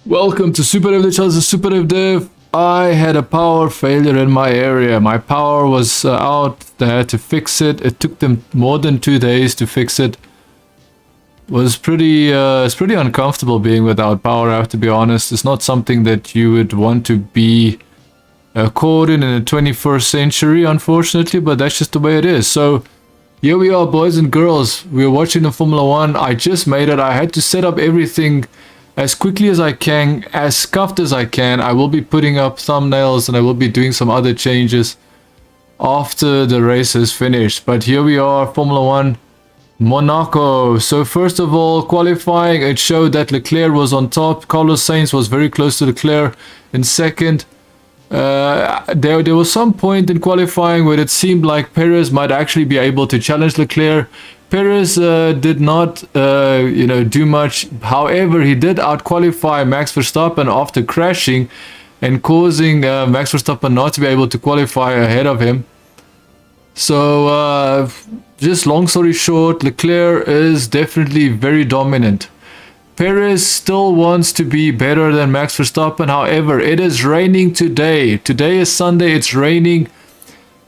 Welcome to SuperDude, the SuperDavedev. I had a power failure in my area. My power was out. They had to fix it. It took them more than 2 days to fix it. It's pretty uncomfortable being without power, I have to be honest. It's not something that you would want to be caught in the 21st century, unfortunately, but that's just the way it is. So here we are, boys and girls. We're watching the Formula 1. I just made it. I had to set up everything as quickly as I can, as scuffed as I can. I will be putting up thumbnails and I will be doing some other changes after the race is finished. But here we are, Formula 1 Monaco. So first of all, qualifying, it showed that Leclerc was on top. Carlos Sainz was very close to Leclerc in second. There was some point in qualifying where it seemed like Perez might actually be able to challenge Leclerc. Perez did not, do much. However, he did outqualify Max Verstappen after crashing and causing Max Verstappen not to be able to qualify ahead of him. So, just long story short, Leclerc is definitely very dominant. Perez still wants to be better than Max Verstappen. However, it is raining today. Today is Sunday. It's raining.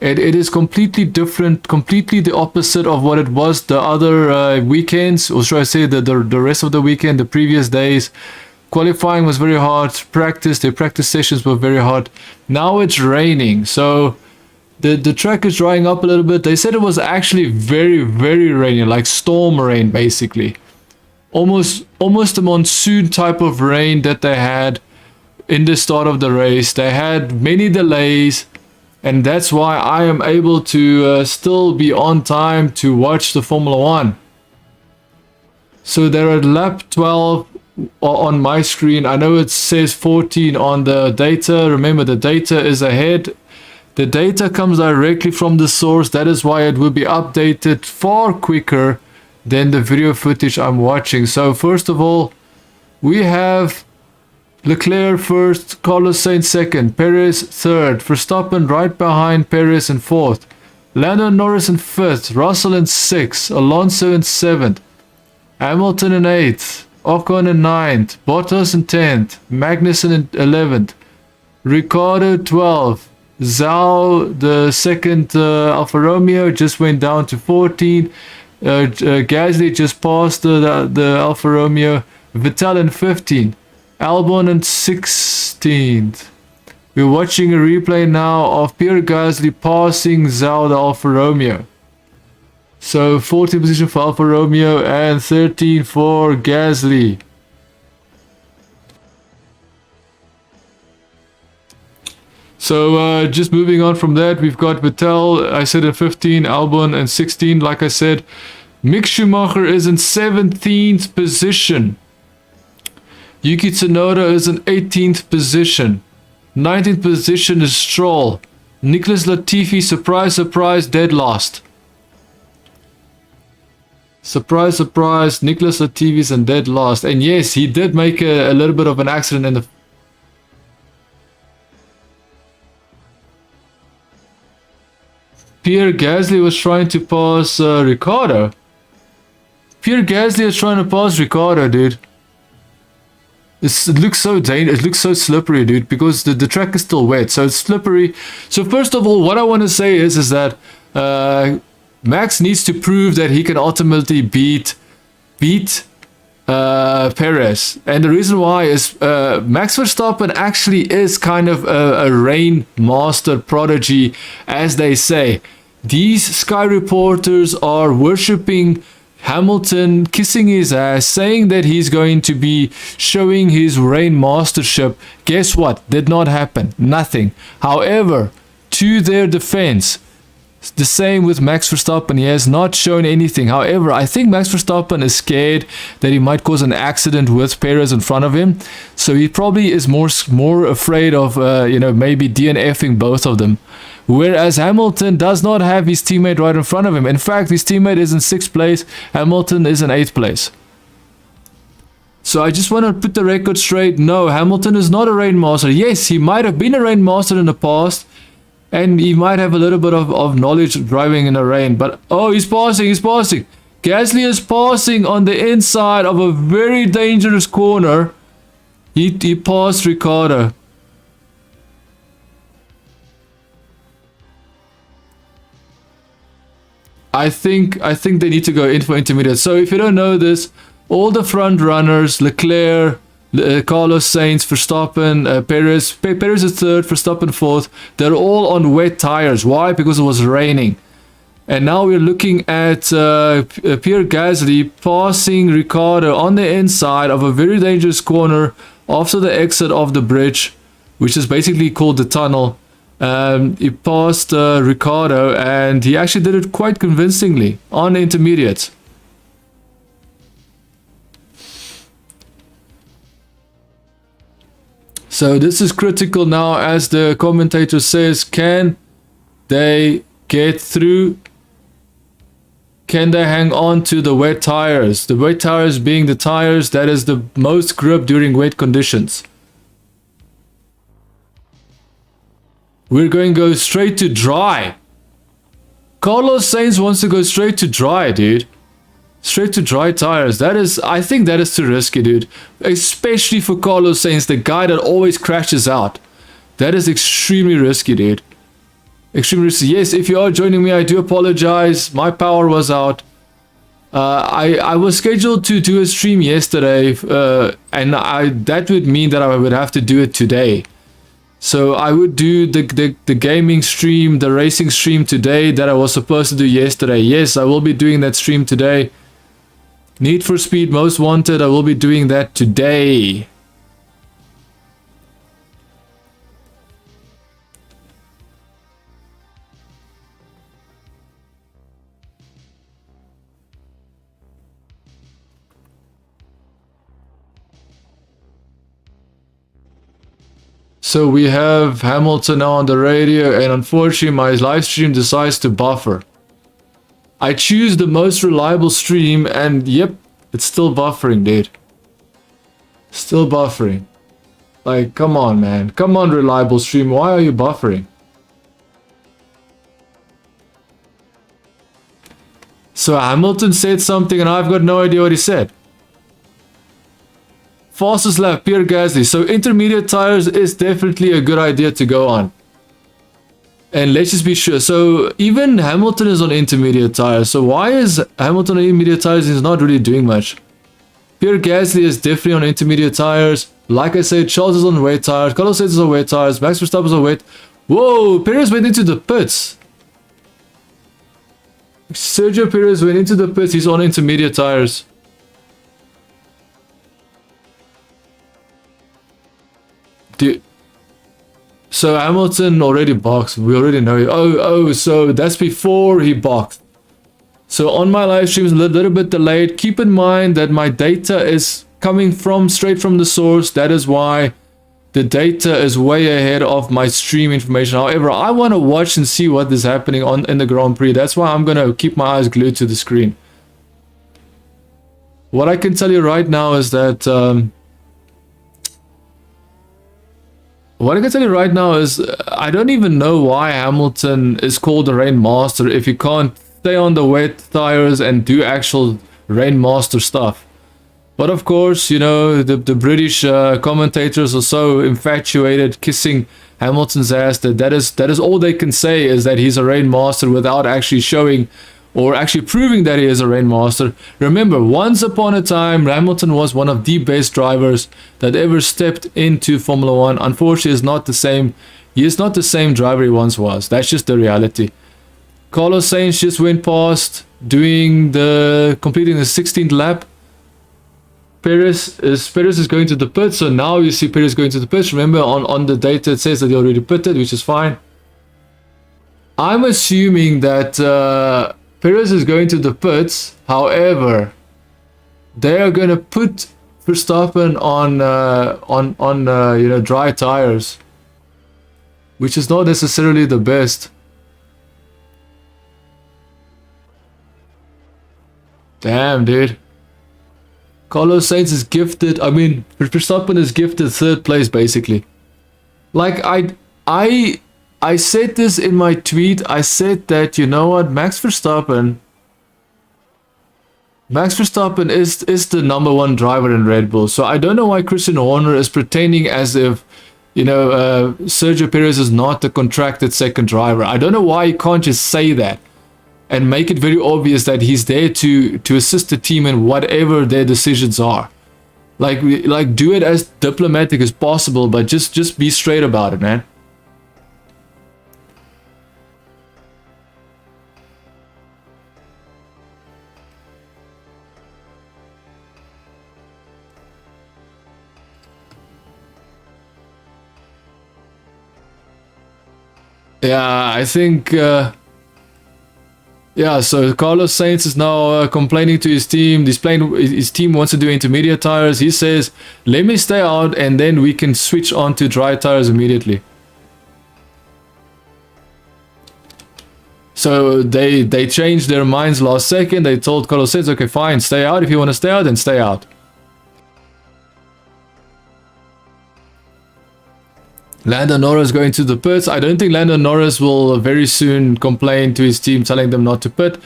It is completely different, completely the opposite of what it was the other weekends, or should I say the rest of the weekend, the previous days. Qualifying was very hard. The practice sessions were very hard. Now it's raining, so the track is drying up a little bit. They said it was actually very, very rainy, like storm rain, basically. Almost a monsoon type of rain that they had in the start of the race. They had many delays. And that's why I am able to still be on time to watch the Formula 1. So they're at lap 12 on my screen. I know it says 14 on the data. Remember, the data is ahead. The data comes directly from the source. That is why it will be updated far quicker than the video footage I'm watching. So first of all, we have Leclerc first, Carlos Sainz second, Perez third, Verstappen right behind Perez in fourth, Lando Norris in fifth, Russell in sixth, Alonso in seventh, Hamilton in eighth, Ocon in ninth, Bottas in 10th, Magnussen in 11th, Ricciardo 12th, Zhou, the second Alfa Romeo, just went down to 14th, Gasly just passed the Alfa Romeo, Vettel in 15th, Albon in 16th. We're watching a replay now of Pierre Gasly passing Zhou the Alfa Romeo. So 14th position for Alfa Romeo and 13 for Gasly. So just moving on from that, we've got Vettel, I said in 15, Albon in 16, like I said. Mick Schumacher is in 17th position. Yuki Tsunoda is in 18th position. 19th position is Stroll. Nicholas Latifi, surprise, surprise, dead last. Surprise, surprise, Nicholas Latifi's in dead last. And yes, he did make a little bit of an accident in the... Pierre Gasly was trying to pass Ricciardo. Pierre Gasly is trying to pass Ricciardo, dude. It looks so dangerous. It looks so slippery, dude, because the track is still wet, so it's slippery. So first of all, what I want to say is that Max needs to prove that he can ultimately beat Perez, and the reason why is Max Verstappen actually is kind of a rain master prodigy, as they say. These Sky reporters are worshipping Hamilton, kissing his ass, saying that he's going to be showing his rain mastership. Guess what? Did not happen. Nothing. However, to their defense, the same with Max Verstappen. He has not shown anything. However, I think Max Verstappen is scared that he might cause an accident with Perez in front of him. So he probably is more afraid of, maybe DNFing both of them. Whereas Hamilton does not have his teammate right in front of him. In fact, his teammate is in 6th place. Hamilton is in 8th place. So I just want to put the record straight. No, Hamilton is not a rain master. Yes, he might have been a rain master in the past. And he might have a little bit of knowledge of driving in the rain. But, oh, he's passing. Gasly is passing on the inside of a very dangerous corner. He passed Ricardo. I think they need to go in for intermediate. So if you don't know this, all the front runners, Leclerc, Carlos Sainz, Verstappen, Perez is third, Verstappen fourth. They're all on wet tires. Why? Because it was raining. And now we're looking at Pierre Gasly passing Ricciardo on the inside of a very dangerous corner after the exit of the bridge, which is basically called the tunnel. He passed Ricciardo, and he actually did it quite convincingly on intermediate. So this is critical now, as the commentator says. Can they get through? Can they hang on to the wet tires? The wet tires being the tires that is the most grip during wet conditions. We're going to go straight to dry. Carlos Sainz wants to go straight to dry, dude. Straight to dry tires. I think that is too risky, dude. Especially for Carlos Sainz, the guy that always crashes out. That is extremely risky, dude. Extremely risky. Yes, if you are joining me, I do apologize. My power was out. I was scheduled to do a stream yesterday, and that would mean that I would have to do it today. So I would do the gaming stream, the racing stream today that I was supposed to do yesterday. Yes, I will be doing that stream today. Need for Speed Most Wanted, I will be doing that today. So we have Hamilton now on the radio, and unfortunately my live stream decides to buffer. I choose the most reliable stream, and yep, it's still buffering, dude. Still buffering. Like, come on, man. Come on, reliable stream. Why are you buffering? So Hamilton said something, and I've got no idea what he said. Fastest lap, Pierre Gasly. So intermediate tires is definitely a good idea to go on. And let's just be sure. So even Hamilton is on intermediate tires. So why is Hamilton on intermediate tires? He's not really doing much. Pierre Gasly is definitely on intermediate tires. Like I said, Charles is on wet tires. Carlos Sainz is on wet tires. Max Verstappen is on wet. Whoa, Perez went into the pits. Sergio Perez went into the pits. He's on intermediate tires. Dude. So Hamilton already boxed. We already know it. Oh, so that's before he boxed. So on my live stream is a little bit delayed. Keep in mind that my data is coming straight from the source. That is why the data is way ahead of my stream information. However, I want to watch and see what is happening in the Grand Prix. That's why I'm going to keep my eyes glued to the screen. What I can tell you right now is that I don't even know why Hamilton is called the Rain Master if he can't stay on the wet tires and do actual Rain Master stuff. But of course, you know, the British commentators are so infatuated, kissing Hamilton's ass, that is all they can say, is that he's a Rain Master without actually showing or actually proving that he is a Rain Master. Remember, once upon a time, Hamilton was one of the best drivers that ever stepped into Formula 1. Unfortunately, he's not the same. He is not the same driver he once was. That's just the reality. Carlos Sainz just went past completing the 16th lap. Perez is going to the pit, so now you see Perez going to the pits. Remember, on the data it says that he already pitted, which is fine. I'm assuming that Perez is going to the pits. However, they are going to put Verstappen on dry tires, which is not necessarily the best. Damn, dude. Carlos Sainz is gifted. I mean, Verstappen is gifted third place, basically. Like, I said this in my tweet. I said that, you know what, Max Verstappen Max Verstappen is the number one driver in Red Bull. So I don't know why Christian Horner is pretending as if, you know, Sergio Perez is not the contracted second driver. I don't know why he can't just say that and make it very obvious that he's there to assist the team in whatever their decisions are. Like do it as diplomatic as possible, but just be straight about it, man. Yeah, I think, yeah, so Carlos Sainz is now complaining to his team. His team wants to do intermediate tires. He says, let me stay out and then we can switch on to dry tires immediately. So they changed their minds last second. They told Carlos Sainz, okay, fine, stay out. If you want to stay out, then stay out. Lando Norris going to the pits. I don't think Lando Norris will very soon complain to his team telling them not to pit.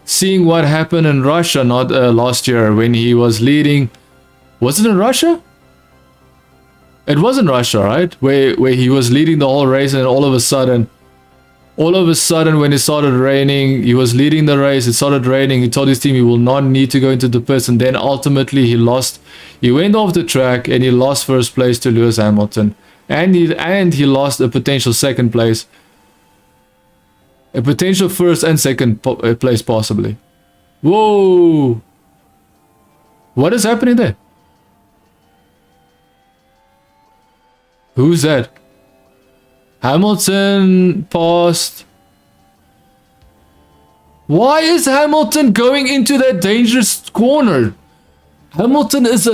Seeing what happened in Russia last year when he was leading. Was it in Russia? It was in Russia, right? Where he was leading the whole race and all of a sudden when it started raining, he was leading the race, it started raining, he told his team he will not need to go into the pits, and then ultimately he went off the track and he lost first place to Lewis Hamilton. And he lost a potential second place. A potential first and second place possibly. Whoa! What is happening there? Who's that? Hamilton passed. Why is Hamilton going into that dangerous corner? Hamilton is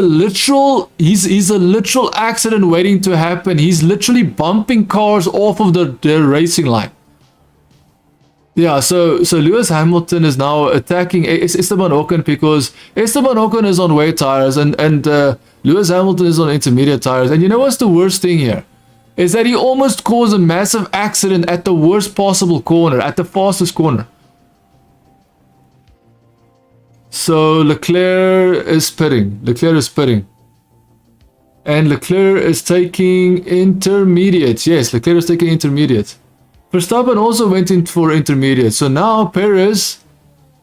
he's a literal accident waiting to happen. He's literally bumping cars off of the racing line. Yeah, so Lewis Hamilton is now attacking Esteban Ocon because Esteban Ocon is on wet tires and Lewis Hamilton is on intermediate tires. And you know what's the worst thing here? Is that he almost caused a massive accident at the worst possible corner, at the fastest corner. So Leclerc is pitting. And Leclerc is taking intermediates. Yes, Leclerc is taking intermediates. Verstappen also went in for intermediates. So now Perez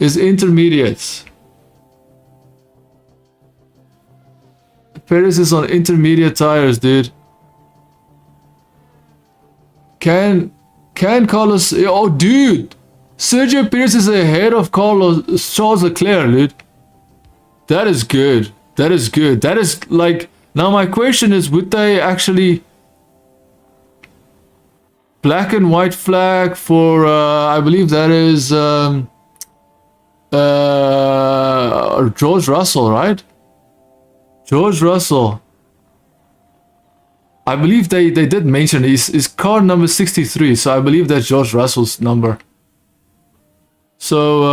is intermediates. Perez is on intermediate tires, dude. Can Carlos... Oh, dude! Sergio Perez is ahead of Charles Leclerc, dude. That is good. That is good. That is like... Now my question is, would they actually... Black and white flag for... I believe that is... George Russell, right? George Russell. I believe they did mention his car number 63, so I believe that's George Russell's number. So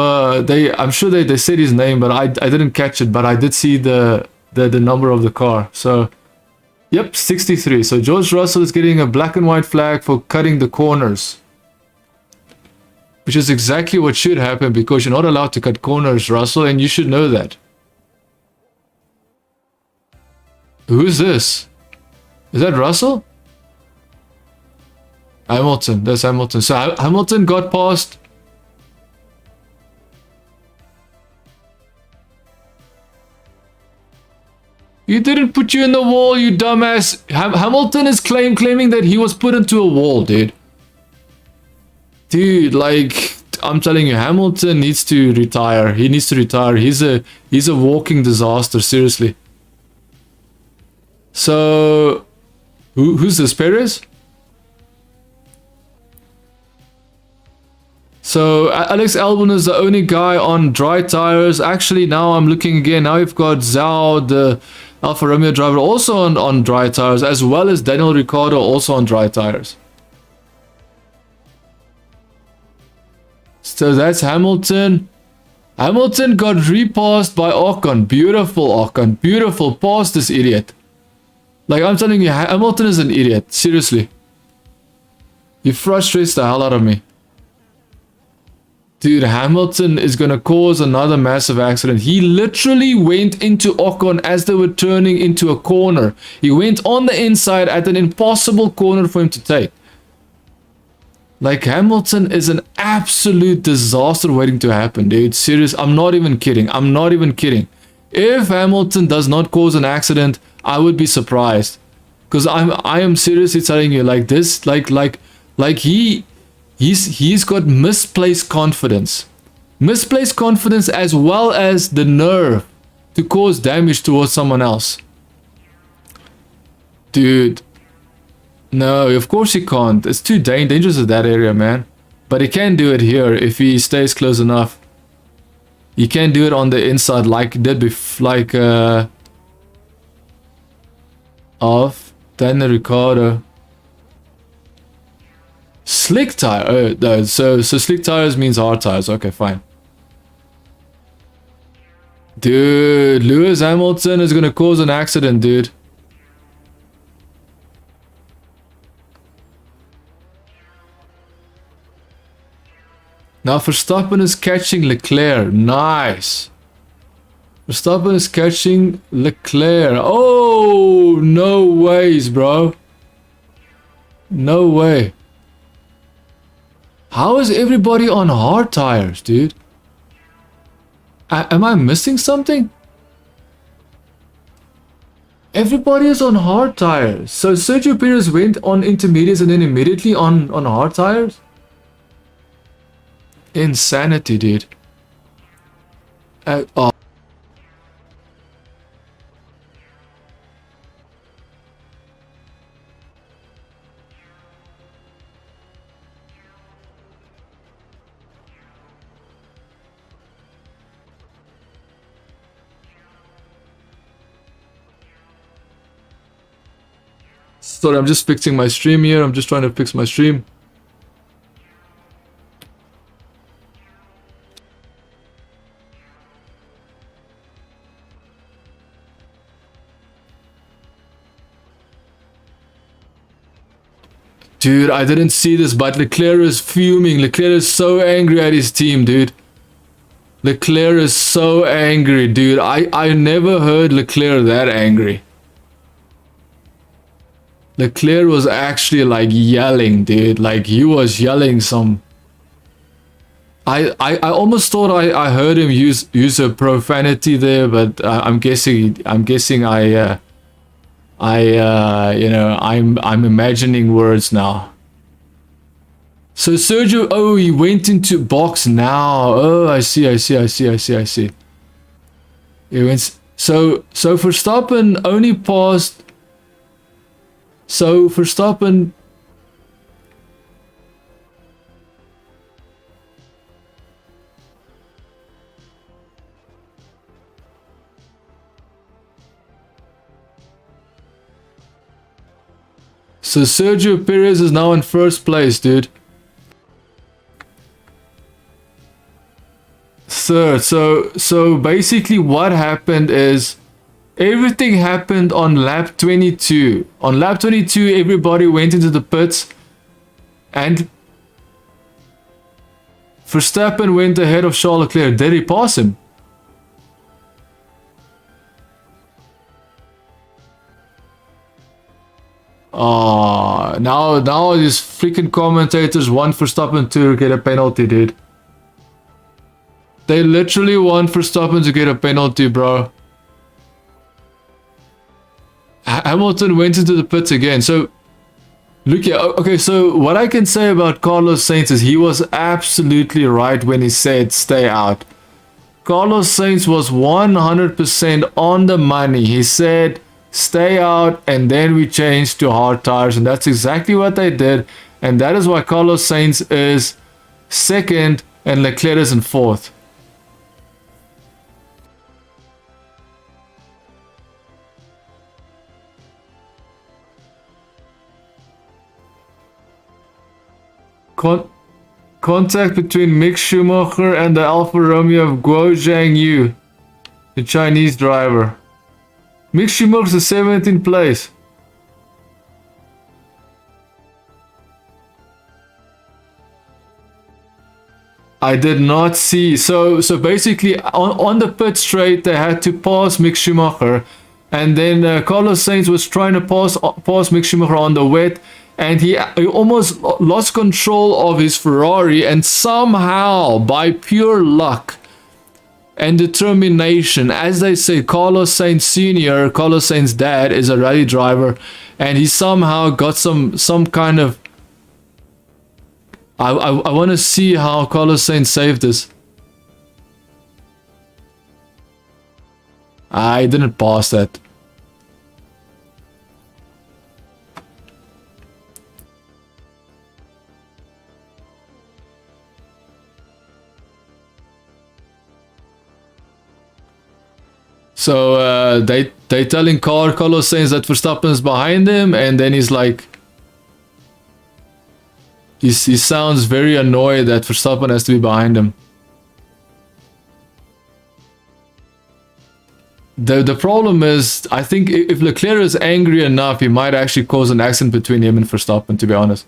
I'm sure they said his name, but I didn't catch it, but I did see the number of the car. So yep, 63. So George Russell is getting a black and white flag for cutting the corners, which is exactly what should happen because you're not allowed to cut corners, Russell, and you should know that. Who's this? Is that Russell? Hamilton. That's Hamilton. So Hamilton got past. You didn't put you in the wall, you dumbass. Hamilton is claiming that he was put into a wall, dude. Dude, like, I'm telling you, Hamilton needs to retire. He needs to retire. He's a walking disaster, seriously. So, who's this, Perez? So, Alex Albon is the only guy on dry tires. Actually, now I'm looking again. Now we've got Zhao, the Alfa Romeo driver, also on dry tires, as well as Daniel Ricciardo, also on dry tires. So that's Hamilton. Hamilton got repassed by Ocon. Beautiful, Ocon. Beautiful. Pass this idiot. Like, I'm telling you, Hamilton is an idiot. Seriously. He frustrates the hell out of me. Dude, Hamilton is going to cause another massive accident. He literally went into Ocon as they were turning into a corner. He went on the inside at an impossible corner for him to take. Like, Hamilton is an absolute disaster waiting to happen, dude. Serious. I'm not even kidding. I'm not even kidding. If Hamilton does not cause an accident, I would be surprised. Because I am seriously telling you, like this, he's got misplaced confidence. Misplaced confidence as well as the nerve to cause damage towards someone else. Dude. No, of course he can't. It's too dangerous in that area, man. But he can do it here if he stays close enough. He can do it on the inside like he did of Daniel Ricciardo. Slick tire. Oh, no. So slick tires means hard tires. Okay, fine. Dude, Lewis Hamilton is gonna cause an accident, dude. Now Verstappen is catching Leclerc. Nice. Verstappen is catching Leclerc. Oh, no ways, bro. No way. How is everybody on hard tires, dude? Am I missing something? Everybody is on hard tires. So Sergio Perez went on intermediates and then immediately on hard tires? Insanity, dude. Oh. Sorry, I'm just fixing my stream here. I'm just trying to fix my stream. Dude, I didn't see this, but Leclerc is fuming. Leclerc is so angry at his team, dude. Leclerc is so angry, dude. I never heard Leclerc that angry. Leclerc was actually like yelling, dude. Like he was yelling some. I almost thought I heard him use a profanity there, but I'm guessing I'm imagining words now. So Sergio, oh, he went into box now. Oh, I see. He went. So Verstappen only passed. So Verstappen. So Sergio Perez is now in first place, dude. Third. So basically what happened is everything happened on lap 22. On lap 22, everybody went into the pits and Verstappen went ahead of Charles Leclerc. Did he pass him? Now these freaking commentators want Verstappen to get a penalty, dude. They literally want Verstappen to get a penalty, bro. Hamilton went into the pits again. So, look here. Okay, so what I can say about Carlos Sainz is he was absolutely right when he said stay out. Carlos Sainz was 100% on the money. He said stay out and then we changed to hard tires, and that's exactly what they did, and that is why Carlos Sainz is second and Leclerc is in fourth. Contact between Mick Schumacher and the Alfa Romeo of Guo Zhangyu, the Chinese driver. Mick Schumacher's in 17th place. I did not see. So basically on the pit straight they had to pass Mick Schumacher, and then Carlos Sainz was trying to pass Mick Schumacher on the wet, and he almost lost control of his Ferrari, and somehow by pure luck and determination, as they say, Carlos Sainz Sr., Carlos Sainz's dad, is a rally driver, and he somehow got some kind of... I want to see how Carlos Sainz saved this. I didn't pass that. So they telling Carlos Sainz that Verstappen's behind him, and then he's like, he sounds very annoyed that Verstappen has to be behind him. The problem is, I think if Leclerc is angry enough, he might actually cause an accident between him and Verstappen, to be honest.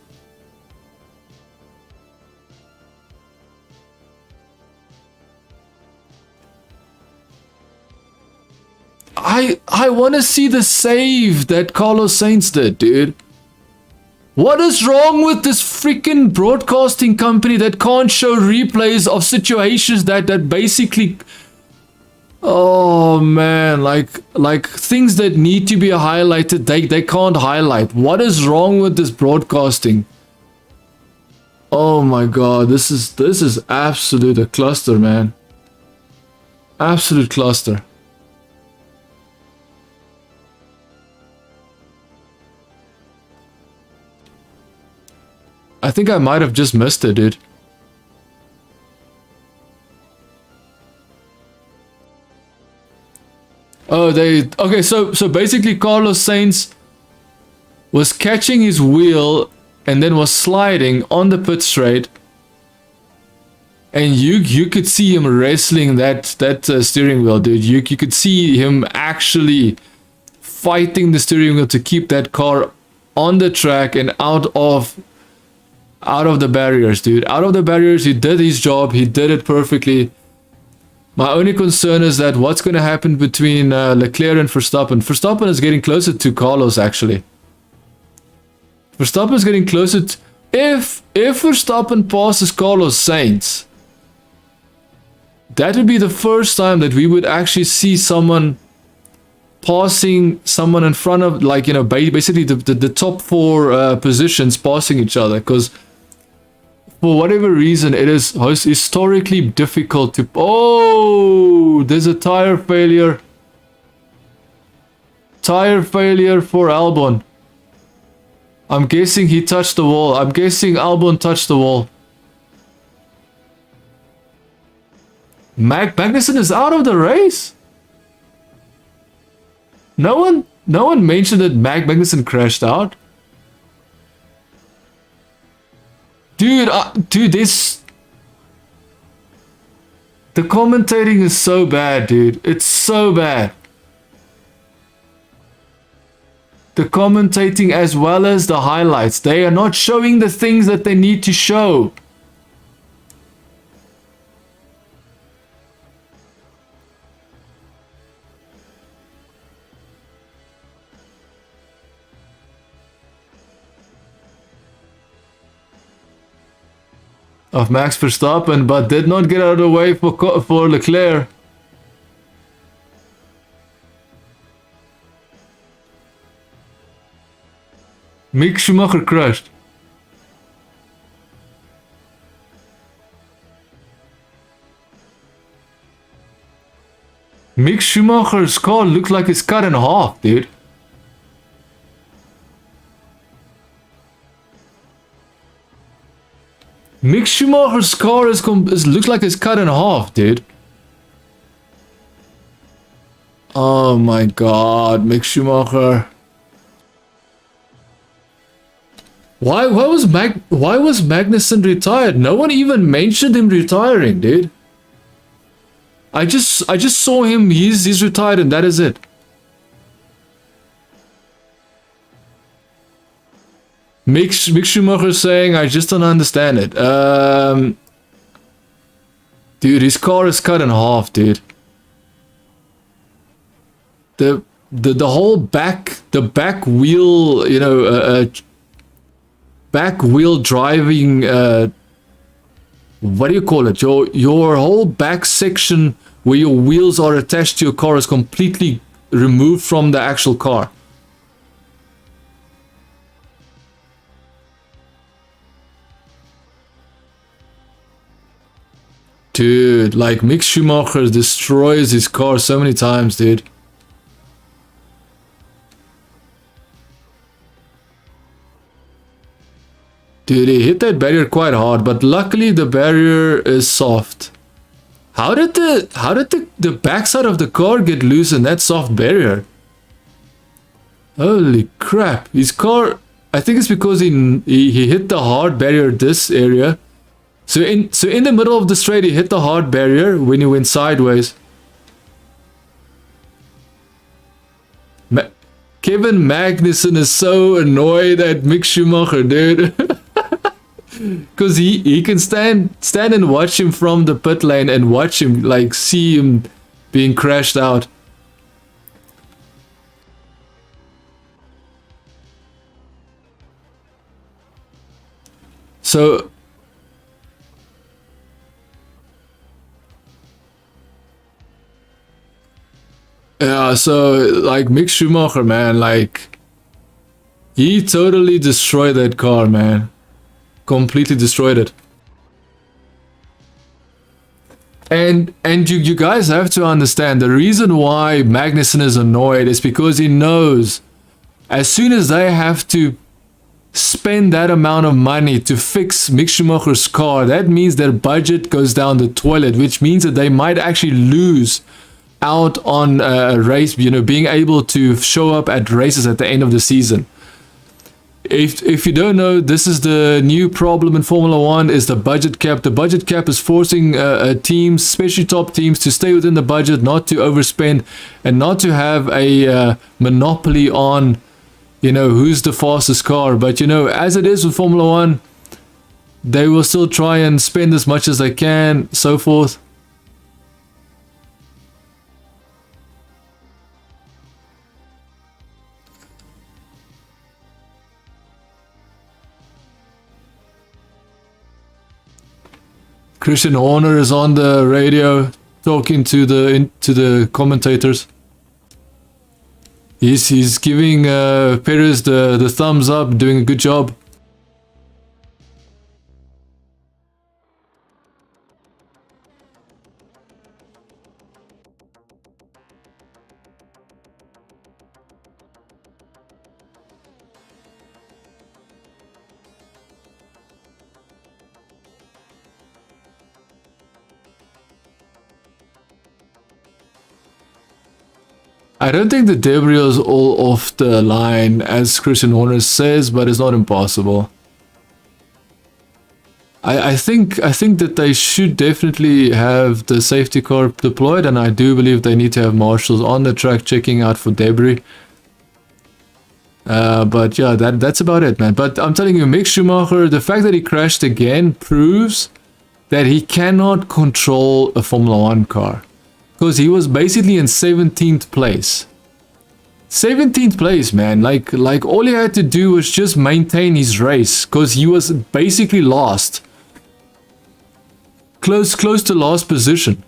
I want to see the save that Carlos Sainz did, dude. What is wrong with this freaking broadcasting company that can't show replays of situations that basically... Oh man, like things that need to be highlighted, they can't highlight. What is wrong with this broadcasting? Oh my god, this is absolute a cluster, man. Absolute cluster. I think I might have just missed it, dude. Oh, okay, so basically Carlos Sainz was catching his wheel and then was sliding on the pit straight, and you could see him wrestling that steering wheel, dude. You could see him actually fighting the steering wheel to keep that car on the track and out of the barriers, dude. Out of the barriers. He did his job. He did it perfectly. My only concern is that what's going to happen between Leclerc and Verstappen. Verstappen is getting closer to Carlos, actually. Verstappen is getting closer to... If Verstappen passes Carlos Sainz, that would be the first time that we would actually see someone passing someone in front of, like, you know, basically the top four positions passing each other, because for whatever reason it is historically difficult to... Oh, there's a tire failure. Tire failure for Albon. I'm guessing he touched the wall. I'm guessing Albon touched the wall. Magnussen is out of the race? No one mentioned that Magnussen crashed out. Dude, this... The commentating is so bad, dude. It's so bad. The commentating as well as the highlights. They are not showing the things that they need to show. Of Max Verstappen, but did not get out of the way for Leclerc. Mick Schumacher crashed. Mick Schumacher's car looks like it's cut in half, dude. Mick Schumacher's car looks like it's cut in half, dude. Oh my god, Mick Schumacher. Why was Magnussen retired? No one even mentioned him retiring, dude. I just saw him. He's retired, and that is it. Mick Schumacher saying, I just don't understand it. Dude, his car is cut in half, dude. The whole back wheel, you know, back wheel driving, what do you call it? Your whole back section where your wheels are attached to your car is completely removed from the actual car. Dude, like Mick Schumacher destroys his car so many times, dude. Dude, he hit that barrier quite hard, but luckily the barrier is soft. How did the backside of the car get loose in that soft barrier? Holy crap. His car, I think it's because he hit the hard barrier this area. So in the middle of the straight, he hit the hard barrier when he went sideways. Kevin Magnussen is so annoyed at Mick Schumacher, dude. Because he can stand and watch him from the pit lane and watch him, like, see him being crashed out. So yeah, so like Mick Schumacher, man, like he totally destroyed that car, man. Completely destroyed it. And you guys have to understand the reason why Magnussen is annoyed is because he knows as soon as they have to spend that amount of money to fix Mick Schumacher's car, that means their budget goes down the toilet, which means that they might actually lose out on a race, you know, being able to show up at races at the end of the season. If you don't know, this is the new problem in Formula 1 is the budget cap. The budget cap is forcing teams, especially top teams, to stay within the budget, not to overspend, and not to have a monopoly on, you know, who's the fastest car. But, you know, as it is with Formula 1, they will still try and spend as much as they can, so forth. Christian Horner is on the radio talking to the commentators. He's giving Perez the thumbs up, doing a good job. I don't think the debris is all off the line, as Christian Horner says, but it's not impossible. I think that they should definitely have the safety car deployed, and I do believe they need to have marshals on the track checking out for debris. But yeah, that's about it, man. But I'm telling you, Mick Schumacher, the fact that he crashed again proves that he cannot control a Formula 1 car. Because he was basically in 17th place. 17th place, man. Like all he had to do was just maintain his race. Because he was basically lost. Close to last position.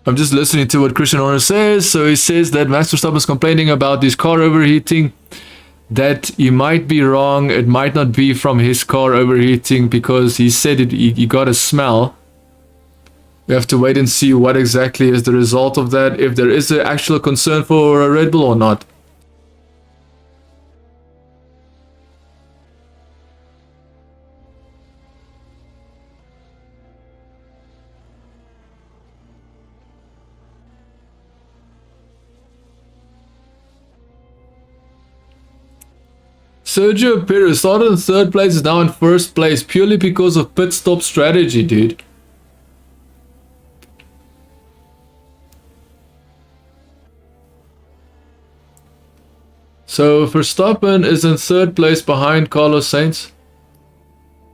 I'm just listening to what Christian Horner says. So he says that Max Verstappen is complaining about his car overheating. That he might be wrong. It might not be from his car overheating because he said he got a smell. We have to wait and see what exactly is the result of that. If there is an actual concern for a Red Bull or not. Sergio Perez started in 3rd place, is now in 1st place purely because of pit stop strategy, dude. So Verstappen is in third place behind Carlos Sainz.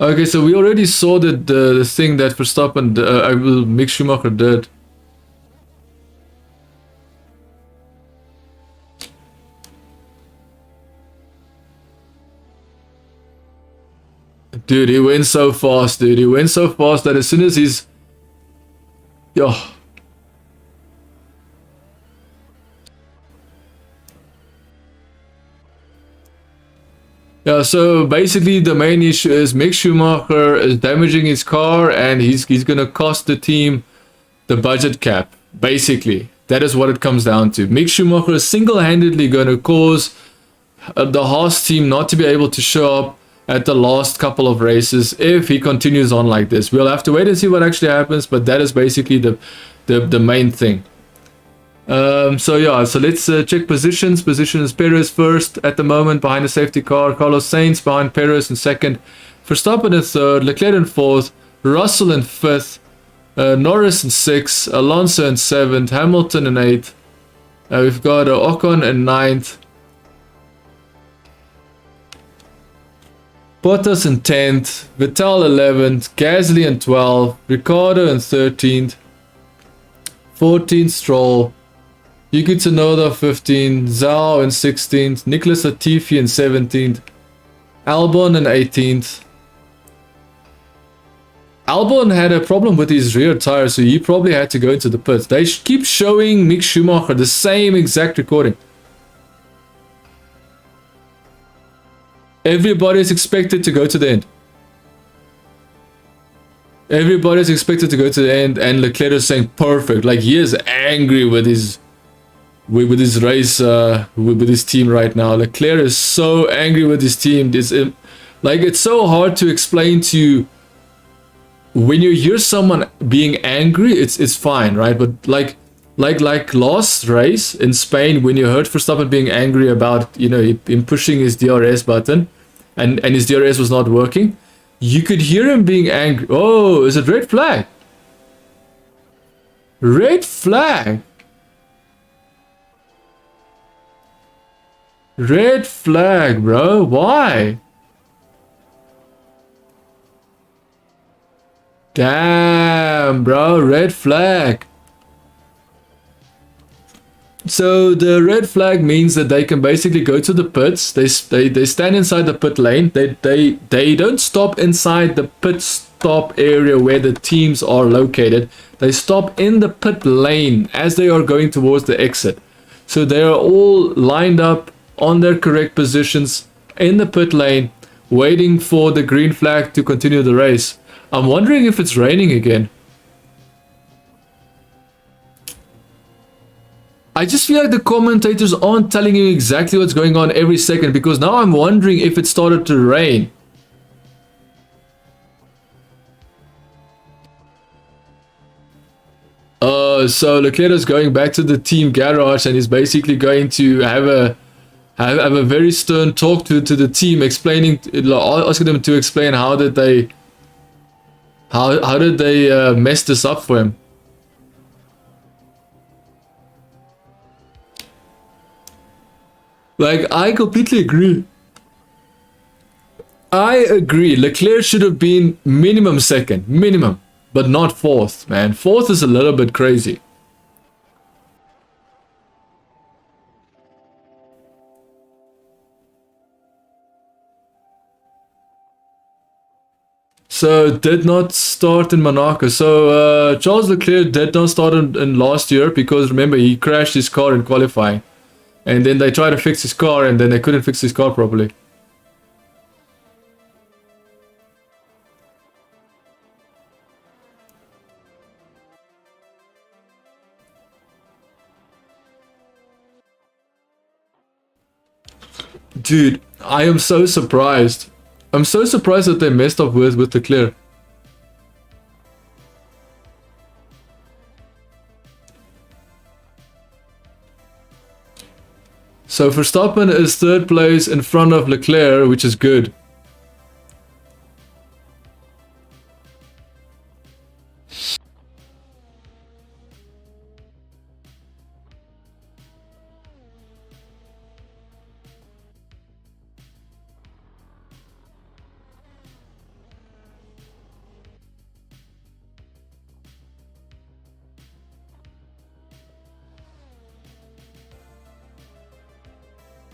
Okay, so we already saw that the thing that Verstappen, Mick Schumacher did. Dude, he went so fast, dude. He went so fast that as soon as he's... Yo. Yeah, so basically the main issue is Mick Schumacher is damaging his car and he's gonna cost the team the budget cap. Basically, that is what it comes down to. Mick Schumacher is single-handedly gonna cause the Haas team not to be able to show up at the last couple of races if he continues on like this. We'll have to wait and see what actually happens, but that is basically the main thing. So yeah, so let's check positions. Position is Perez first at the moment behind the safety car. Carlos Sainz behind Perez in second. Verstappen in third. Leclerc in fourth. Russell in fifth. Norris in sixth. Alonso in seventh. Hamilton in eighth. We've got Ocon in ninth. Bottas in 10th, Vettel 11th, Gasly in 12th, Ricciardo in 13th, 14th Stroll, Yuki Tsunoda 15th, Zhao in 16th, Nicholas Latifi in 17th, Albon in 18th. Albon had a problem with his rear tire, so he probably had to go into the pits. They keep showing Mick Schumacher the same exact recording. Everybody is expected to go to the end. Everybody is expected to go to the end, and Leclerc is saying perfect. Like, he is angry with his race, with his team right now. Leclerc is so angry with his team. It's so hard to explain to you. When you hear someone being angry, it's fine, right? But like last race in Spain, when you heard Verstappen being angry about, him pushing his DRS button, and his DRS was not working, you could hear him being angry. Oh, is it red flag? Red flag. Red flag, bro. Why? Damn, bro. Red flag. So the red flag means that they can basically go to the pits. They stand inside the pit lane. They don't stop inside the pit stop area where the teams are located. They stop in the pit lane as they are going towards the exit. So they are all lined up on their correct positions in the pit lane, waiting for the green flag to continue the race. I'm wondering if it's raining again. I just feel like the commentators aren't telling you exactly what's going on every second, because now I'm wondering if it started to rain. So Leclerc is going back to the team garage and is basically going to have a very stern talk to the team, asking them to explain how did they mess this up for him. Like, I completely agree. I agree. Leclerc should have been minimum second. Minimum. But not fourth, man. Fourth is a little bit crazy. So, did not start in Monaco. So, Charles Leclerc did not start in last year because, remember, he crashed his car in qualifying. And then they tried to fix his car, and then they couldn't fix his car properly. Dude, I am so surprised. I'm so surprised that they messed up with Leclerc. So Verstappen is third place in front of Leclerc, which is good.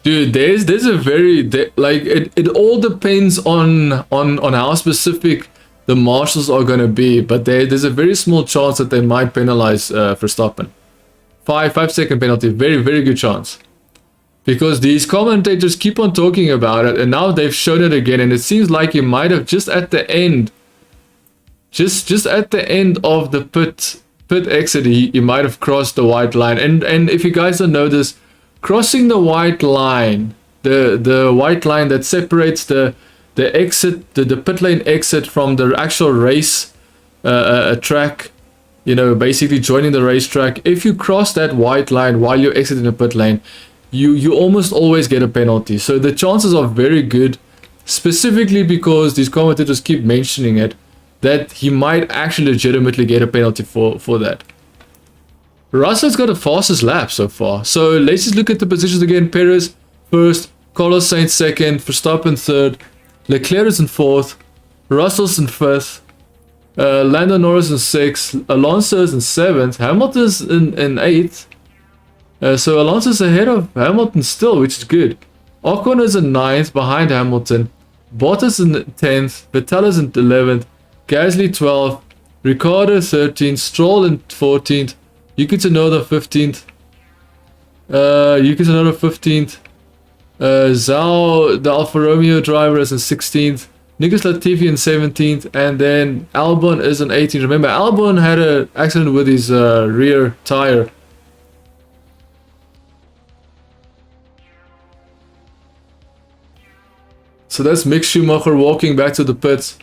Dude, there's a very like it all depends on how specific the marshals are gonna be, but there's a very small chance that they might penalize Verstappen. 5 second penalty, very good chance, because these commentators keep on talking about it, and now they've shown it again, and it seems like he might have just at the end, just at the end of the pit exit, he might have crossed the white line, and if you guys don't know this. Crossing the white line, the white line that separates the exit, the pit lane exit from the actual race track, you know, basically joining the racetrack. If you cross that white line while you're exiting the pit lane, you almost always get a penalty. So the chances are very good, specifically because these commentators keep mentioning it, that he might actually legitimately get a penalty for that. Russell's got the fastest lap so far. So let's just look at the positions again. Perez first, Carlos Sainz second, Verstappen third, Leclerc is in fourth, Russell's in fifth, Lando Norris in sixth, Alonso is in seventh, Hamilton's in eighth. So Alonso's ahead of Hamilton still, which is good. Ocon is in ninth behind Hamilton, Bottas in 10th, Vettel is in 11th, Gasly 12th, Ricciardo 13th, Stroll in 14th, Yuki Tsunoda 15th. Zhao, the Alfa Romeo driver, is in 16th. Nicholas Latifi in 17th. And then Albon is in 18th. Remember, Albon had an accident with his rear tire. So that's Mick Schumacher walking back to the pits.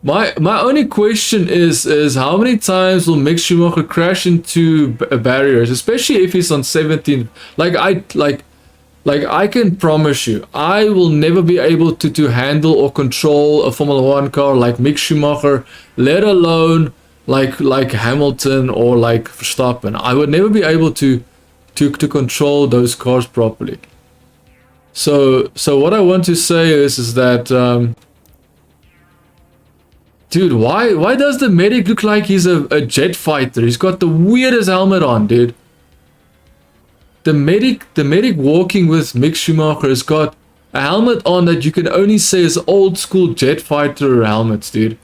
My only question is how many times will Mick Schumacher crash into barriers, especially if he's on 17th. Like I can promise you, I will never be able to handle or control a Formula 1 car like Mick Schumacher, let alone like Hamilton or like Verstappen. I would never be able to control those cars properly. So what I want to say is that dude, why does the medic look like he's a jet fighter? He's got the weirdest helmet on, dude. The medic walking with Mick Schumacher has got a helmet on that you can only say is old school jet fighter helmets, dude.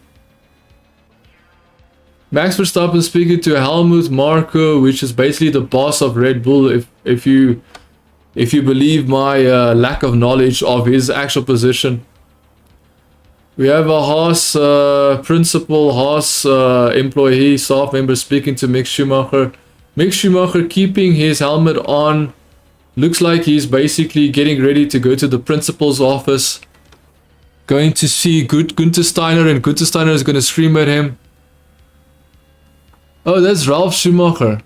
Max Verstappen speaking to Helmut Marko, which is basically the boss of Red Bull, if you believe my lack of knowledge of his actual position. We have a Haas principal, Haas employee, staff member speaking to Mick Schumacher. Mick Schumacher keeping his helmet on. Looks like he's basically getting ready to go to the principal's office. Going to see Gunther Steiner, and Gunther Steiner is going to scream at him. Oh, that's Ralf Schumacher.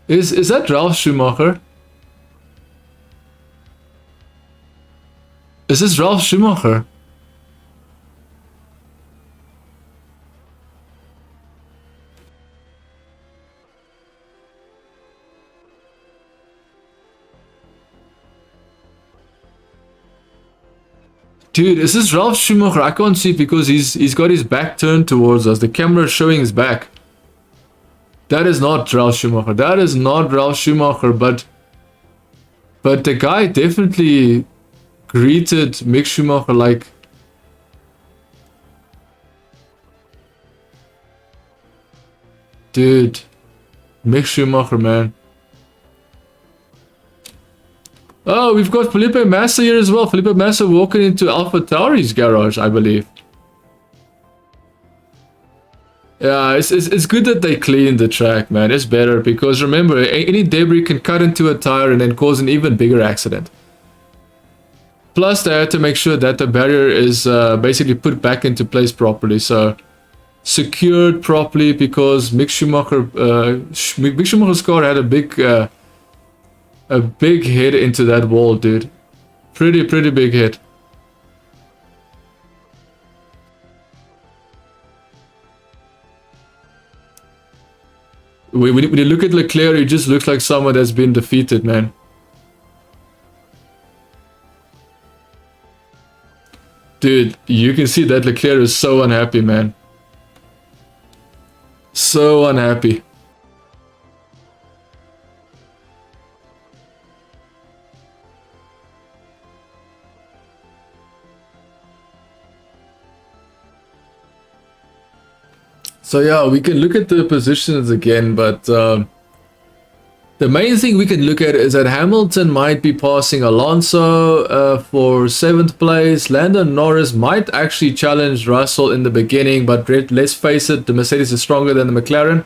Is that Ralf Schumacher? Is this Ralf Schumacher? Dude, is this Ralf Schumacher? I can't see because he's got his back turned towards us. The camera is showing his back. That is not Ralf Schumacher. That is not Ralf Schumacher, but the guy definitely greeted Mick Schumacher like... Dude, Mick Schumacher, man. Oh, we've got Felipe Massa here as well. Felipe Massa walking into Alpha Tauri's garage, I believe. Yeah, it's good that they clean the track, man. It's better because remember, any debris can cut into a tire and then cause an even bigger accident. Plus, they had to make sure that the barrier is basically put back into place properly, so secured properly, because Mick Schumacher's car had a big hit into that wall, dude. Pretty big hit. When you look at Leclerc, he just looks like someone that's been defeated, man. Dude, you can see that Leclerc is so unhappy, man. So unhappy. So yeah, we can look at the positions again, but the main thing we can look at is that Hamilton might be passing Alonso for 7th place. Lando Norris might actually challenge Russell in the beginning, but let's face it, the Mercedes is stronger than the McLaren.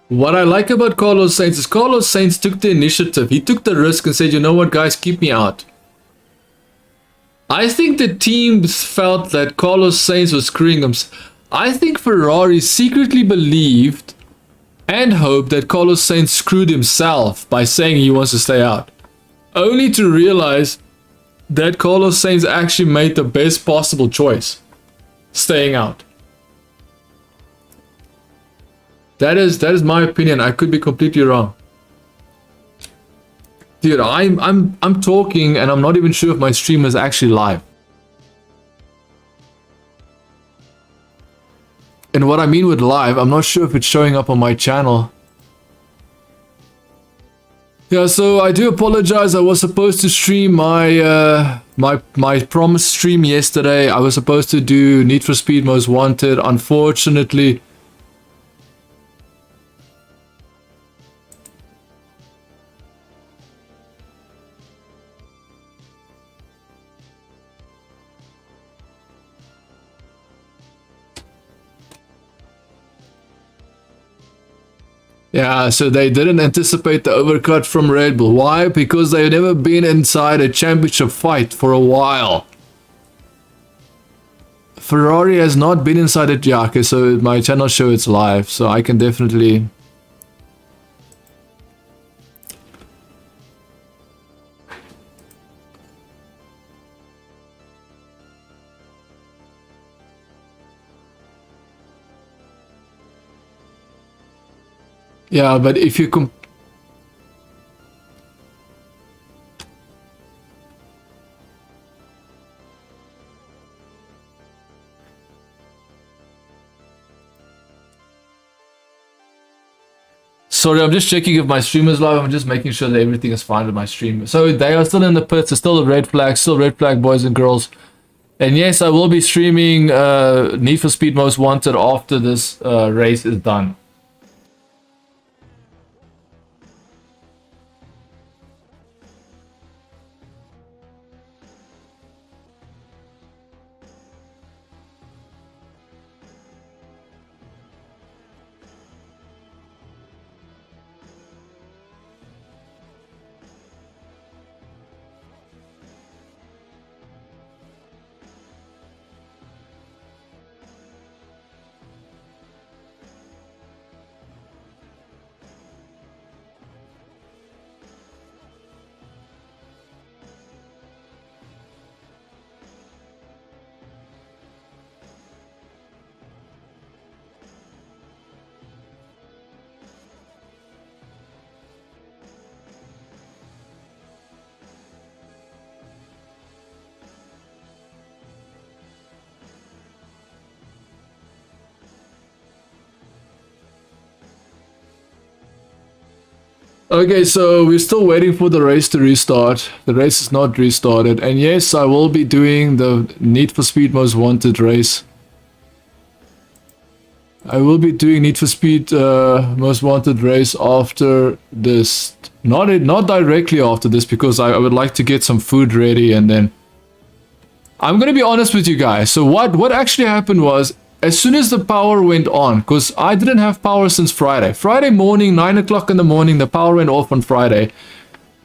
What I like about Carlos Sainz is Carlos Sainz took the initiative. He took the risk and said, you know what, guys, keep me out. I think the teams felt that Carlos Sainz was screwing them. I think Ferrari secretly believed and hoped that Carlos Sainz screwed himself by saying he wants to stay out. Only to realize that Carlos Sainz actually made the best possible choice. Staying out. That is my opinion. I could be completely wrong. Dude, I'm talking and I'm not even sure if my stream is actually live. And what I mean with live, I'm not sure if it's showing up on my channel. Yeah, so I do apologize. I was supposed to stream my my promised stream yesterday. I was supposed to do Need for Speed Most Wanted. Unfortunately, yeah, so they didn't anticipate the overcut from Red Bull. Why? Because they've never been inside a championship fight for a while. Ferrari has not been inside it. Yeah, okay, so my channel show it's live, so I can definitely... Yeah, but if you Sorry, I'm just checking if my stream is live. I'm just making sure that everything is fine with my stream. So they are still in the pits. It's still a red flag. Still red flag, boys and girls. And yes, I will be streaming Need for Speed Most Wanted after this race is done. Okay, so we're still waiting for the race to restart. The race is not restarted. And yes, I will be doing the Need for Speed Most Wanted race. I will be doing Need for Speed Most Wanted race after this. Not directly after this, because I would like to get some food ready and then... I'm going to be honest with you guys. So what actually happened was, as soon as the power went on, because I didn't have power since Friday. Friday morning, 9 o'clock in the morning, the power went off on Friday.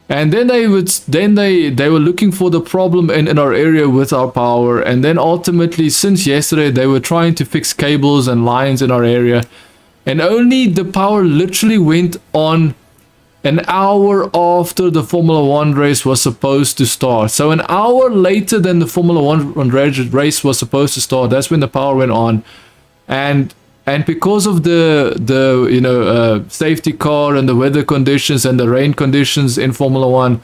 And then they were looking for the problem in our area with our power. And then ultimately, since yesterday, they were trying to fix cables and lines in our area. And only the power literally went on an hour after the Formula 1 race was supposed to start. So an hour later than the Formula 1 race was supposed to start, that's when the power went on. And because of the safety car and the weather conditions and the rain conditions in Formula 1,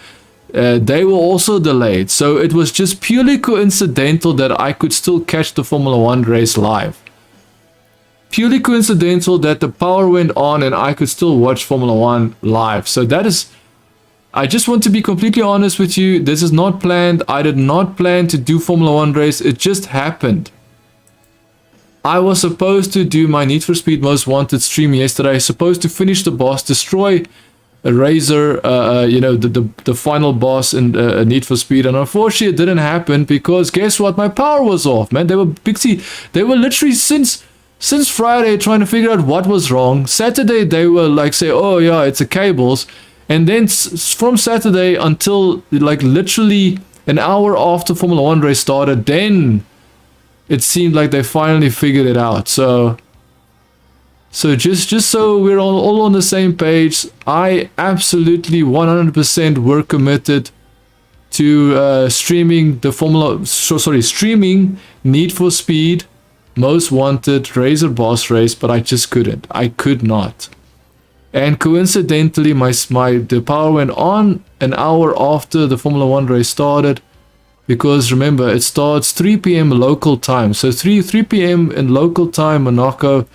they were also delayed. So it was just purely coincidental that I could still catch the Formula 1 race live. Purely coincidental that the power went on and I could still watch Formula 1 live. So that is I just want to be completely honest with you. This is not planned. I did not plan to do Formula 1 race. It just happened. I was supposed to do my Need for Speed Most Wanted stream yesterday. Supposed to finish the boss, destroy a Razor, you know, the final boss in Need for Speed. And unfortunately, it didn't happen because guess what? My power was off, man. They were they were literally since Friday trying to figure out what was wrong. Saturday, they were like, say, oh yeah, it's the cables. And then from Saturday until like literally an hour after Formula 1 race started, then it seemed like they finally figured it out. So just so we're all on the same page, I absolutely 100% were committed to streaming Need for Speed Most Wanted Razor Boss Race, but I just couldn't. I could not. And coincidentally, the power went on an hour after the Formula 1 race started, because remember, it starts 3 p.m. local time. So 3 p.m. in local time, Monaco,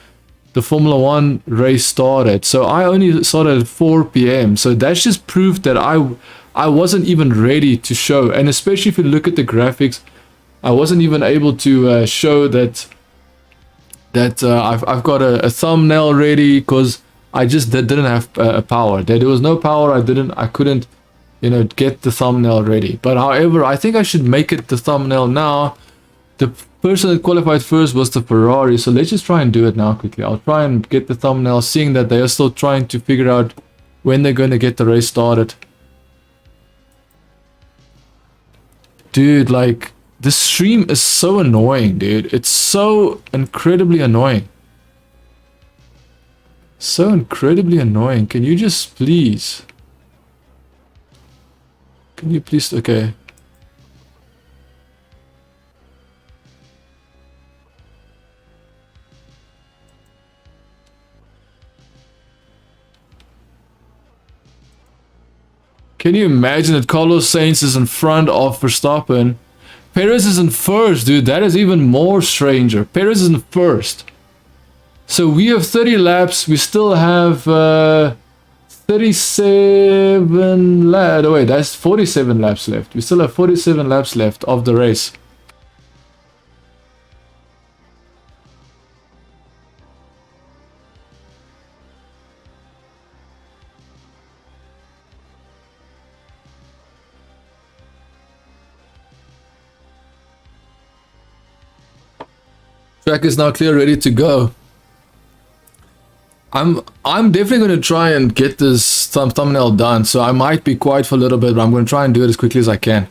the Formula 1 race started. So I only started at 4 p.m. So that's just proof that I wasn't even ready to show. And especially if you look at the graphics, I wasn't even able to show that I've got a thumbnail ready, because I just didn't have power. There was no power. I couldn't, you know, get the thumbnail ready. But however, I think I should make it the thumbnail now. The person that qualified first was the Ferrari, so let's just try and do it now quickly. I'll try and get the thumbnail, seeing that they are still trying to figure out when they're going to get the race started. Dude, like, this stream is so annoying, dude. It's so incredibly annoying. So incredibly annoying. Can you just please... Can you please... Okay. Can you imagine that Carlos Sainz is in front of Verstappen? Perez is in first, dude. That is even more stranger. Perez is in first. So we have 30 laps. We still have 37 laps. Oh, wait, that's 47 laps left. We still have 47 laps left of the race. Track is now clear, ready to go. I'm definitely going to try and get this thumbnail done, so I might be quiet for a little bit, but I'm going to try and do it as quickly as I can.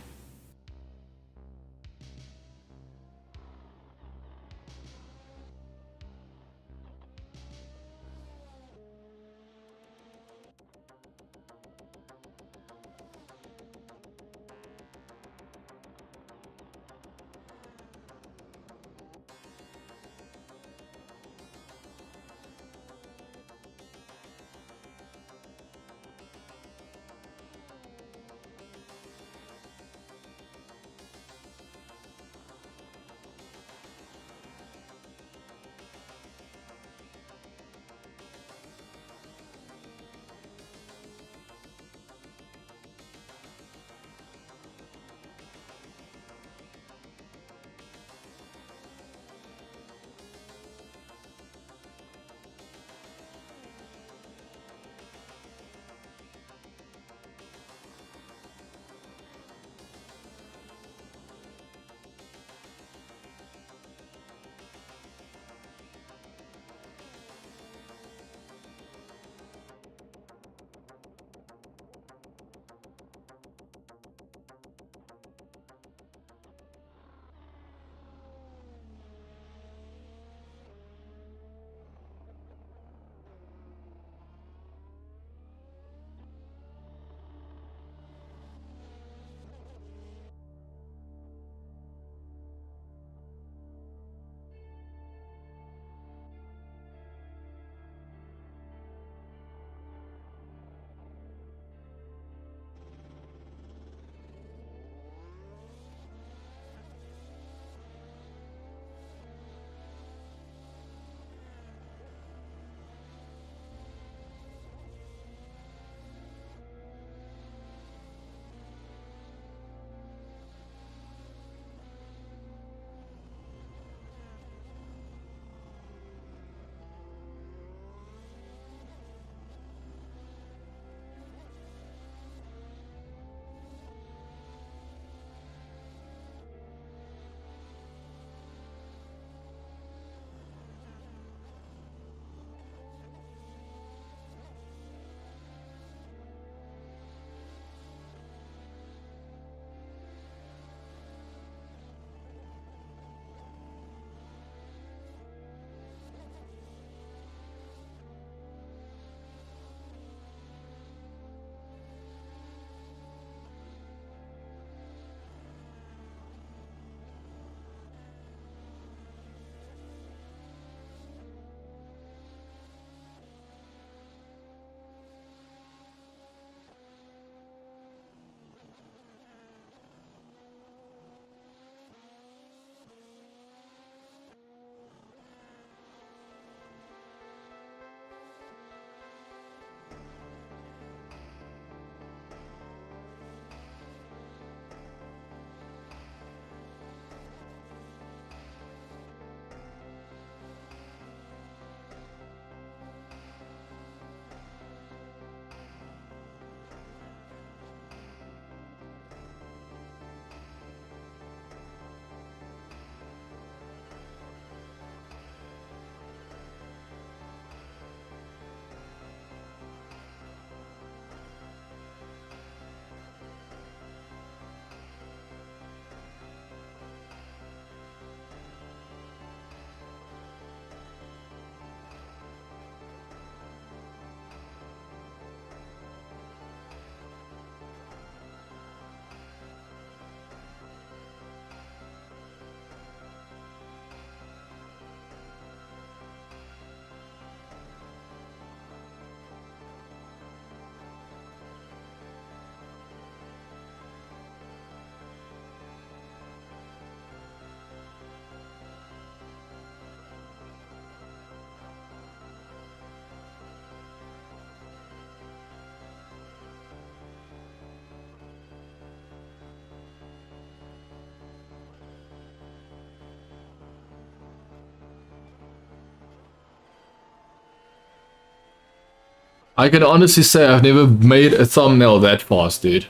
I can honestly say I've never made a thumbnail that fast, dude.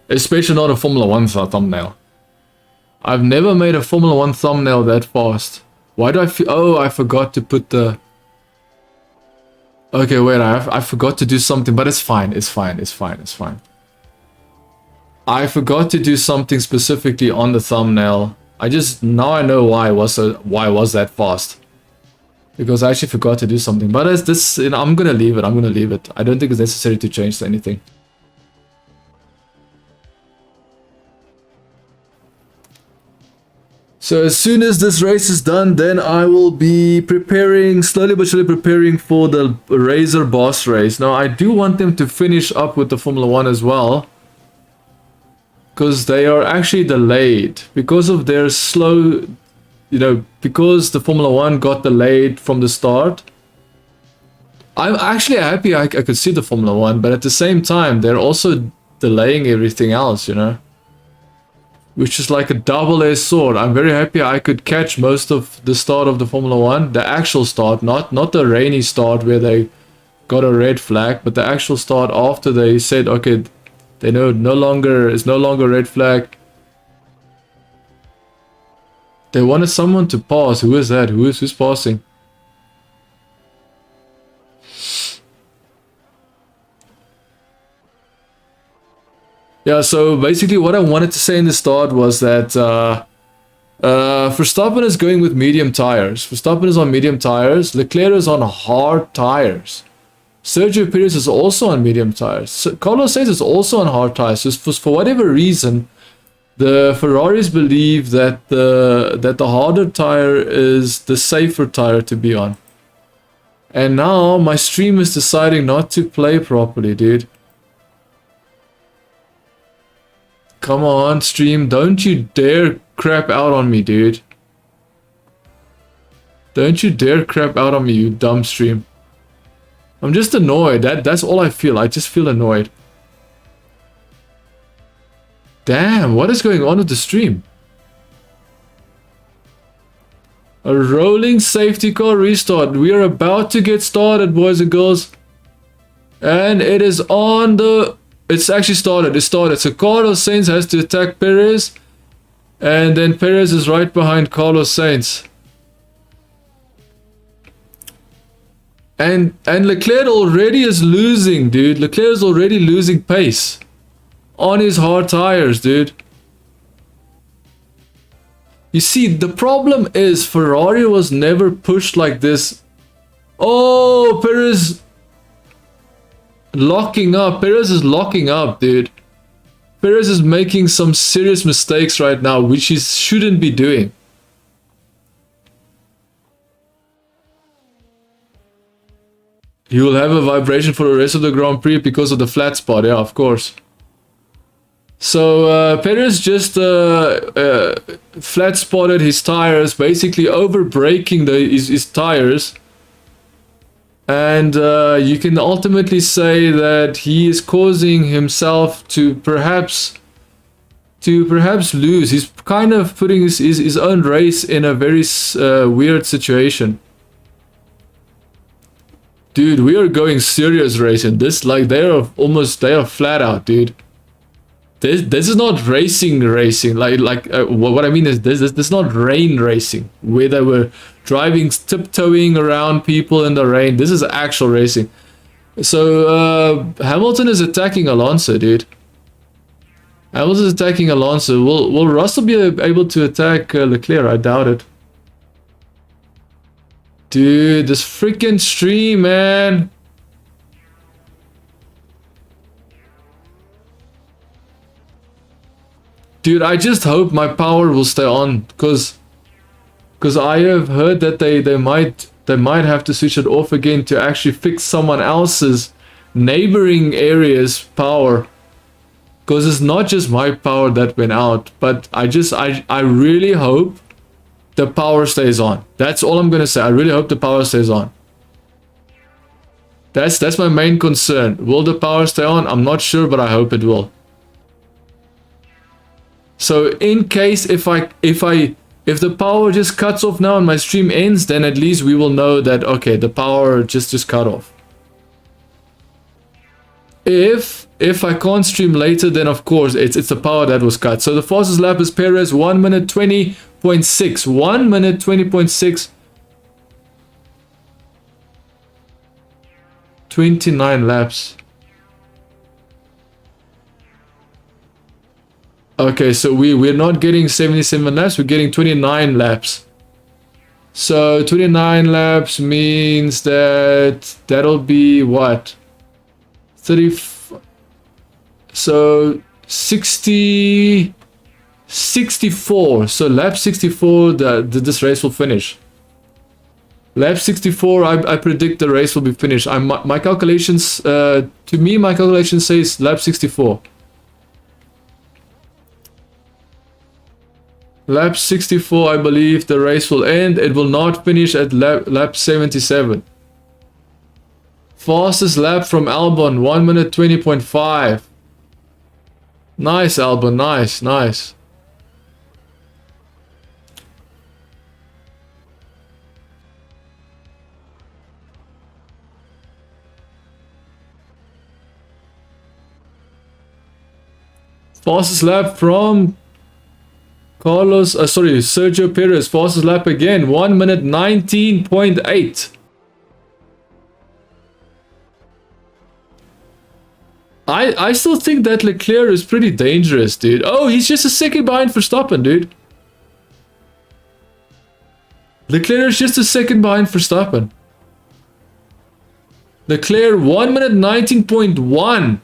Especially not a Formula 1 thumbnail. I've never made a Formula 1 thumbnail that fast. Why do I feel... Oh, I forgot to put the... Okay, wait, I forgot to do something, but it's fine, it's fine, it's fine, it's fine. I forgot to do something specifically on the thumbnail. Now I know why it was that fast. Because I actually forgot to do something. But as this, you know, I'm gonna leave it, I don't think it's necessary to change anything. So as soon as this race is done, then I will be preparing, slowly but surely preparing for the Razor boss race. Now I do want them to finish up with the Formula 1 as well. Because they are actually delayed. Because of their slow, you know, because the Formula 1 got delayed from the start. I'm actually happy I could see the Formula 1, but at the same time, they're also delaying everything else, you know. Which is like a double-edged sword. I'm very happy I could catch most of the start of the Formula 1. The actual start, not the rainy start where they got a red flag, but the actual start after they said, okay, they know it's no longer red flag. They wanted someone to pass. Who is that? Who's passing? Yeah, so basically what I wanted to say in the start was that Verstappen is going with medium tires. Verstappen is on medium tires. Leclerc is on hard tires. Sergio Perez is also on medium tires. Carlos Sainz is also on hard tires. So for whatever reason, the Ferraris believe that the harder tire is the safer tire to be on. And now my stream is deciding not to play properly, dude. Come on, stream. Don't you dare crap out on me, dude. Don't you dare crap out on me, you dumb stream. I'm just annoyed. That's all I feel. I just feel annoyed. Damn, what is going on with the stream? A rolling safety car restart. We are about to get started, boys and girls. And it is on the... It's actually started. It started. So Carlos Sainz has to attack Perez. And then Perez is right behind Carlos Sainz. And Leclerc already is losing, dude. Leclerc is already losing pace. On his hard tires, dude. You see, the problem is Ferrari was never pushed like this. Oh, Perez... Locking up. Perez is locking up, dude. Perez is making some serious mistakes right now, which he shouldn't be doing. He will have a vibration for the rest of the Grand Prix because of the flat spot. Yeah, of course. So Perez just flat spotted his tires, basically over braking his tires. And you can ultimately say that he is causing himself to perhaps lose. He's kind of putting his own race in a very weird situation. Dude, we are going serious racing. This, like, they are flat out, dude. This is not racing. Like what I mean is this is not rain racing where they were driving tiptoeing around people in the rain. This is actual racing. So Hamilton is attacking Alonso, dude. Hamilton is attacking Alonso. Will Russell be able to attack Leclerc? I doubt it. Dude, this freaking stream, man. Dude, I just hope my power will stay on, because I have heard that they might have to switch it off again to actually fix someone else's neighboring area's power. Because it's not just my power that went out, but I really hope the power stays on. That's all I'm gonna say. I really hope the power stays on. That's my main concern. Will the power stay on? I'm not sure, but I hope it will. So in case if the power just cuts off now and my stream ends, then at least we will know that okay, the power just cut off. If I can't stream later, then of course it's the power that was cut. So the fastest lap is Perez, 1 minute 20.6. 1 minute 20.6. 29 laps. Okay, so we're not getting 77 laps, we're getting 29 laps. So 29 laps means that that'll be what? 30. So 60. 64. So lap 64, this race will finish. Lap 64, I predict the race will be finished. My calculations, to me, my calculation says lap 64. Lap 64, I believe the race will end. It will not finish at lap 77. Fastest lap from Albon, 1 minute 20.5. Nice, Albon, nice, nice. Fastest lap from Sergio Perez. Fastest lap again, 1 minute 19.8. I still think that Leclerc is pretty dangerous, dude. Oh, he's just a second behind Verstappen, dude. Leclerc is just a second behind Verstappen. Leclerc 1 minute 19.1.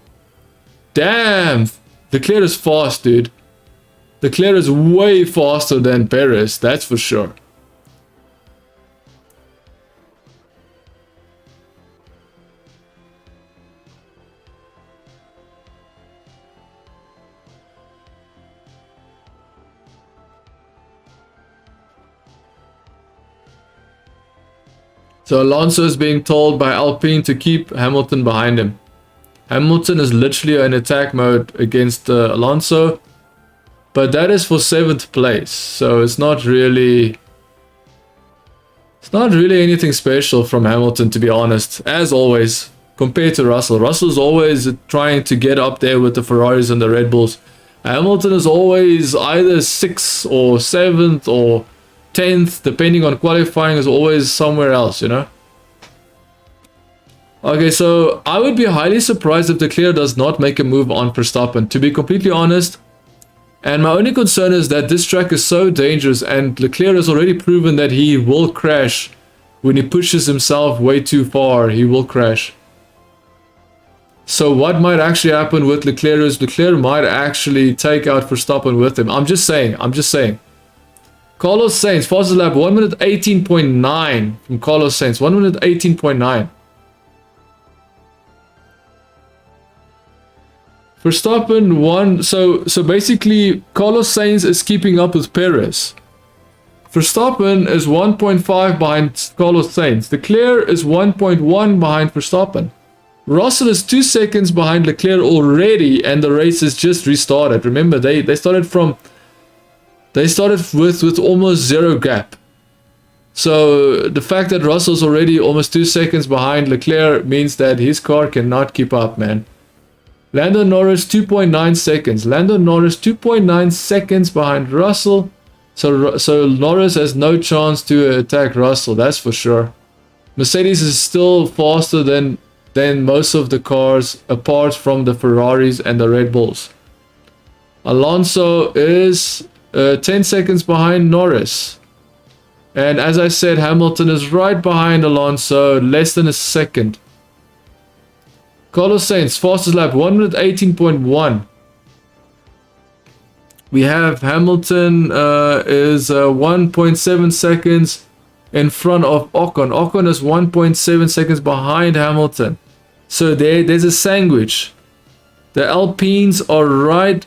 Damn. Leclerc is fast, dude. Leclerc is way faster than Perez, that's for sure. So Alonso is being told by Alpine to keep Hamilton behind him. Hamilton is literally in attack mode against Alonso. But that is for 7th place. So it's not really anything special from Hamilton, to be honest. As always, compared to Russell. Russell's always trying to get up there with the Ferraris and the Red Bulls. Hamilton is always either 6th or 7th or 10th, depending on qualifying, is always somewhere else, you know? Okay, so I would be highly surprised if Leclerc does not make a move on Verstappen, to be completely honest. And my only concern is that this track is so dangerous, and Leclerc has already proven that he will crash when he pushes himself way too far. He will crash. So what might actually happen with Leclerc is Leclerc might actually take out Verstappen with him. I'm just saying. Carlos Sainz, fastest lap, 1 minute 18.9 from Carlos Sainz. 1 minute 18.9. Verstappen won. So basically, Carlos Sainz is keeping up with Perez. Verstappen is 1.5 behind Carlos Sainz. Leclerc is 1.1 behind Verstappen. Russell is 2 seconds behind Leclerc already, and the race is just restarted. Remember, they started with almost zero gap. So the fact that Russell's already almost 2 seconds behind Leclerc means that his car cannot keep up, man. Lando Norris 2.9 seconds. Lando Norris 2.9 seconds behind Russell. So Norris has no chance to attack Russell, that's for sure. Mercedes is still faster than most of the cars, apart from the Ferraris and the Red Bulls. Alonso is 10 seconds behind Norris. And as I said, Hamilton is right behind Alonso, less than a second. Carlos Sainz, fastest lap, 1 minute 18.1. We have Hamilton is 1.7 seconds in front of Ocon. Ocon is 1.7 seconds behind Hamilton. So there's a sandwich. The Alpines are right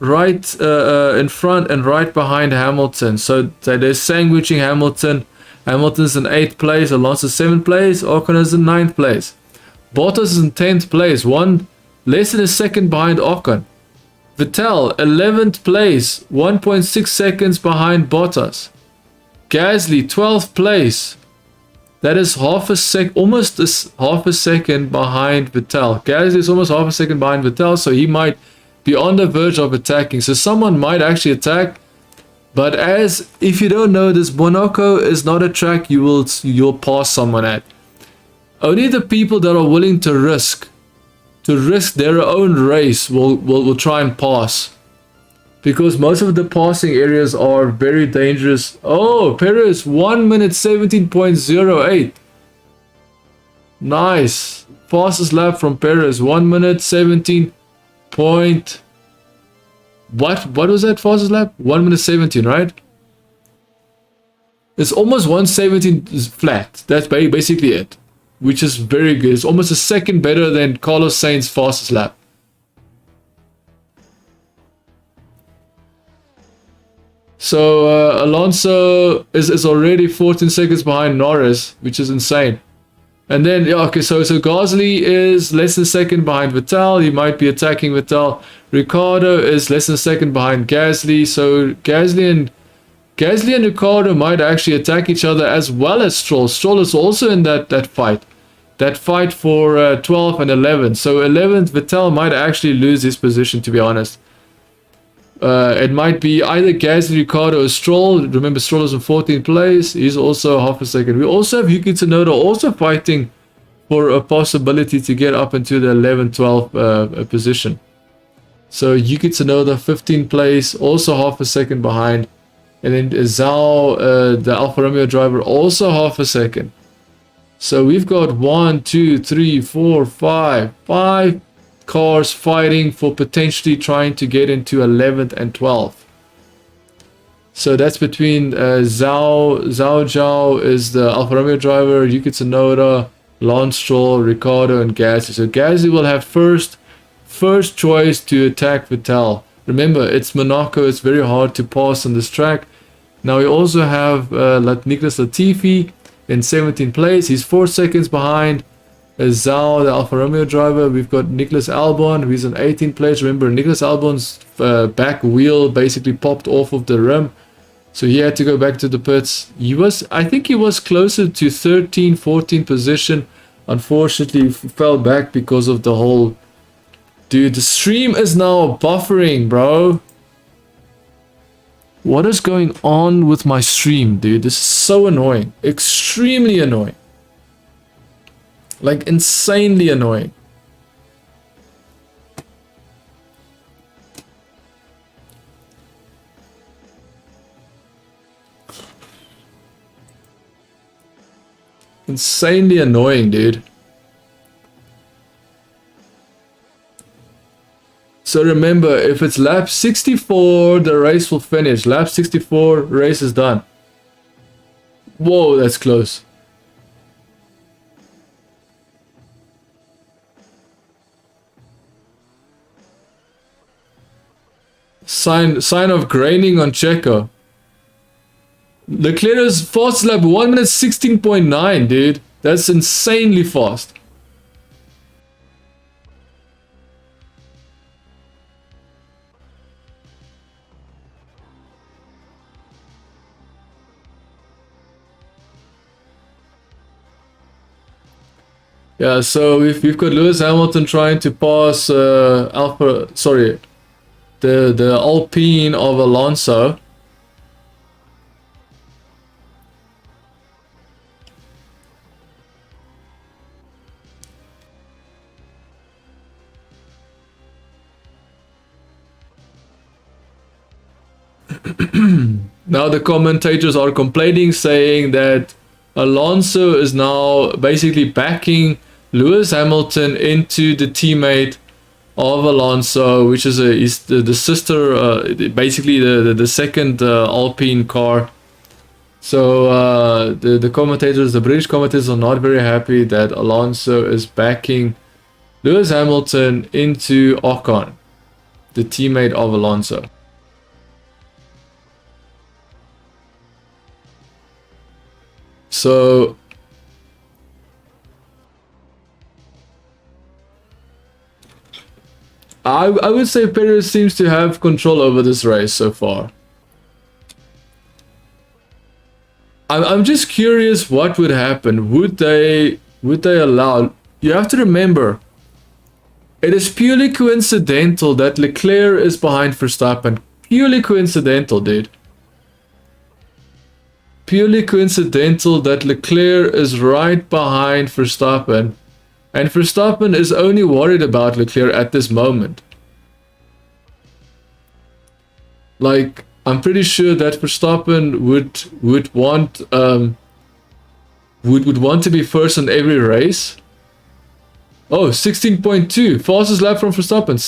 in front and right behind Hamilton. So they're sandwiching Hamilton. Hamilton's in 8th place, Alonso 7th place, Ocon is in 9th place. Bottas is in 10th place, less than a second behind Ocon. Vettel, 11th place, 1.6 seconds behind Bottas. Gasly, 12th place, That is half a sec, almost half a second behind Vettel. Gasly is almost half a second behind Vettel, so he might be on the verge of attacking. So someone might actually attack. But as if you don't know this, Monaco is not a track you'll pass someone at. Only the people that are willing to risk their own race will try and pass. Because most of the passing areas are very dangerous. Oh, Perez, 1 minute 17.08. Nice. Fastest lap from Perez, 1 minute 17 point. What was that fastest lap? 1 minute 17, right? It's almost 117 flat. That's basically it. Which is very good. It's almost a second better than Carlos Sainz's fastest lap. So Alonso is already 14 seconds behind Norris, which is insane. And then, yeah, okay, so Gasly is less than a second behind Vettel. He might be attacking Vettel. Ricciardo is less than a second behind Gasly. So Gasly and Ricciardo might actually attack each other, as well as Stroll. Stroll is also in that fight. That fight for 12 and 11. So 11th, Vettel might actually lose his position, to be honest. It might be either Gasly, Ricciardo, or Stroll. Remember, Stroll is in 14th place. He's also half a second. We also have Yuki Tsunoda also fighting for a possibility to get up into the 11th, 12th position. So Yuki Tsunoda, 15th place, also half a second behind. And then Zhao, the Alfa Romeo driver, also half a second. So we've got 1, 2, 3, 4, 5 cars fighting for potentially trying to get into 11th and 12th. So that's between Zhao is the Alfa Romeo driver, Yuki Tsunoda, Lance Stroll, Ricciardo, and Gasly. So Gasly will have first choice to attack Vettel. Remember, it's Monaco. It's very hard to pass on this track. Now we also have Nicholas Latifi in 17th place. He's 4 seconds behind Zhao, the Alfa Romeo driver. We've got Nicholas Albon, who's in 18th place. Remember, Nicholas Albon's back wheel basically popped off of the rim, so he had to go back to the pits. I think he was closer to 13, 14 position. Unfortunately, he fell back because of the whole... Dude, the stream is now buffering, bro. What is going on with my stream, dude? This is so annoying. Extremely annoying. Like, insanely annoying. Insanely annoying, dude. So remember, if it's lap 64, the race will finish. Lap 64, race is done. Whoa, that's close. Sign of graining on Checo. Leclerc's fast lap 1 minute 16.9, dude. That's insanely fast. Yeah, so we've got Lewis Hamilton trying to pass the Alpine of Alonso. Now the commentators are complaining, saying that Alonso is now basically backing Lewis Hamilton into the teammate of Alonso, which is the sister, basically the second Alpine car. So the commentators, the British commentators, are not very happy that Alonso is backing Lewis Hamilton into Ocon, the teammate of Alonso. So I would say Perez seems to have control over this race so far. I'm just curious what would happen. Would they allow? You have to remember, it is purely coincidental that Leclerc is behind Verstappen. Purely coincidental, dude. Purely coincidental that Leclerc is right behind Verstappen. And Verstappen is only worried about Leclerc at this moment. Like, I'm pretty sure that Verstappen would want would want to be first in every race. Oh, 16.2. Fastest lap from Verstappen.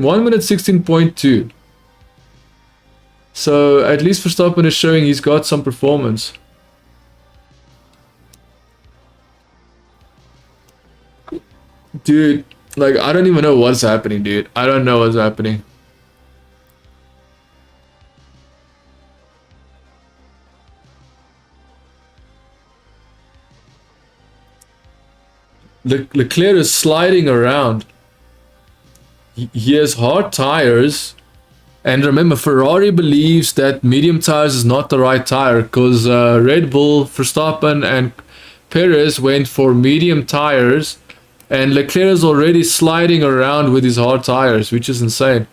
1 minute 16.2. So at least Verstappen is showing he's got some performance. Dude, like, I don't even know what's happening, dude. I don't know what's happening. Leclerc is sliding around. He has hard tires. And remember, Ferrari believes that medium tires is not the right tire because Red Bull, Verstappen, and Perez went for medium tires. And Leclerc is already sliding around with his hard tires, which is insane.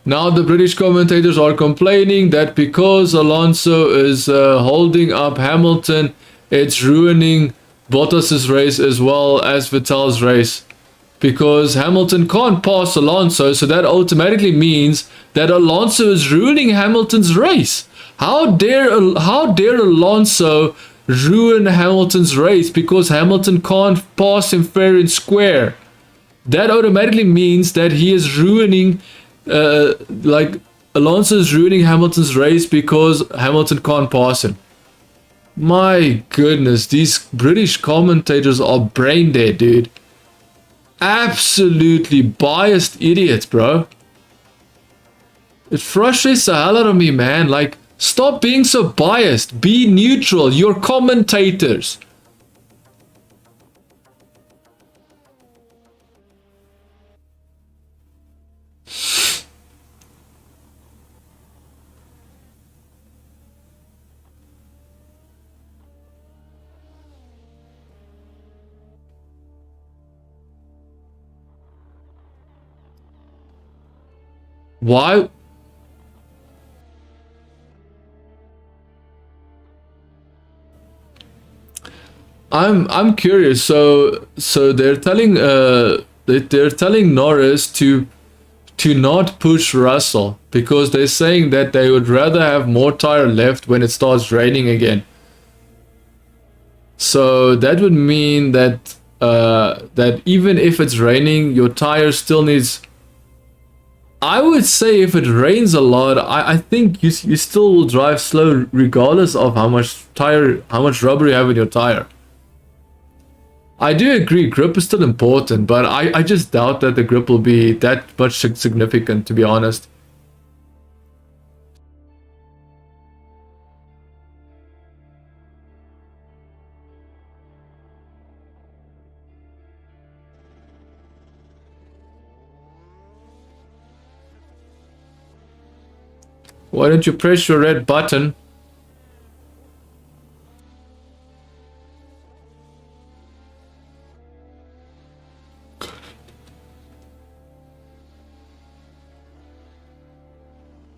Now the British commentators are complaining that because Alonso is holding up Hamilton, it's ruining Bottas's race as well as Vettel's race. Because Hamilton can't pass Alonso, so that automatically means that Alonso is ruining Hamilton's race. How dare Alonso ruin Hamilton's race because Hamilton can't pass him fair and square? That automatically means that he is ruining, like, Alonso is ruining Hamilton's race because Hamilton can't pass him. My goodness, these British commentators are brain dead, dude. Absolutely biased idiots, bro. It frustrates the hell out of me, man. Like, stop being so biased. Be neutral. You're commentators. Why? I'm curious. So they're telling they're telling Norris to not push Russell because they're saying that they would rather have more tire left when it starts raining again. So that would mean that that even if it's raining, your tire still needs. I would say if it rains a lot, I think you still will drive slow regardless of how much rubber you have in your tire. I do agree, grip is still important, but I just doubt that the grip will be that much significant, to be honest. Why don't you press your red button?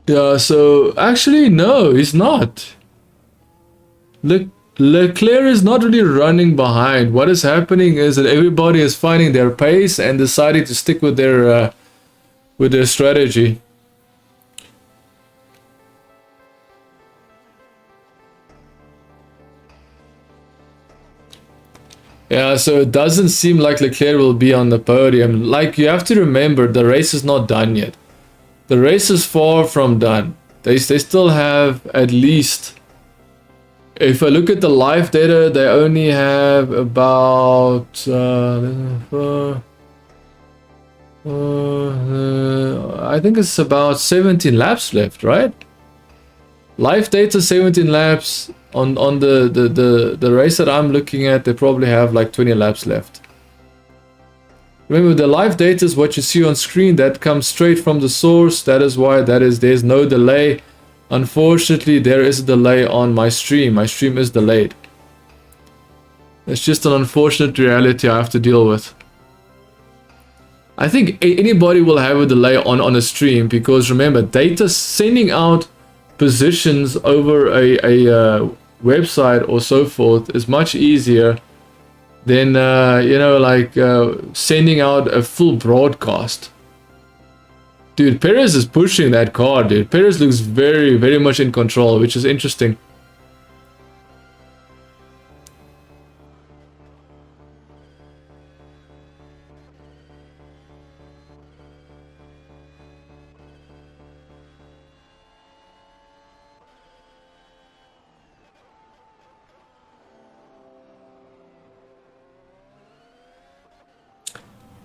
Yeah, so actually no, he's not. Leclerc is not really running behind. What is happening is that everybody is finding their pace and deciding to stick with their strategy. Yeah, so it doesn't seem like Leclerc will be on the podium. Like, you have to remember, the race is not done yet. The race is far from done. They still have at least... If I look at the live data, they only have about... I think it's about 17 laps left, right? Live data 17 laps. On the race that I'm looking at, they probably have like 20 laps left. Remember, the live data is what you see on screen. That comes straight from the source. That is why there's no delay. Unfortunately, there is a delay on my stream. My stream is delayed. It's just an unfortunate reality I have to deal with. I think anybody will have a delay on a stream, because remember, data sending out positions over a website or so forth is much easier than you know, like sending out a full broadcast. Dude, Perez is pushing that car, dude. Perez looks very much in control, which is interesting.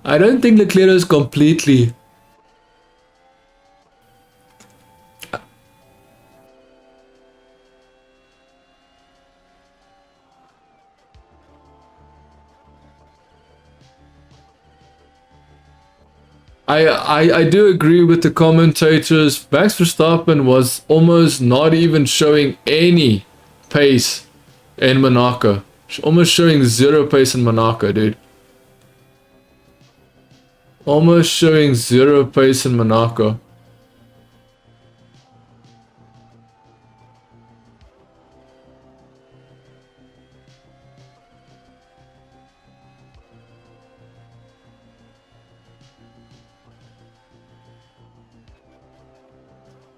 I don't think Leclerc is completely... I do agree with the commentators. Max Verstappen was almost not even showing any pace in Monaco. Almost showing zero pace in Monaco, dude. Almost showing zero pace in Monaco.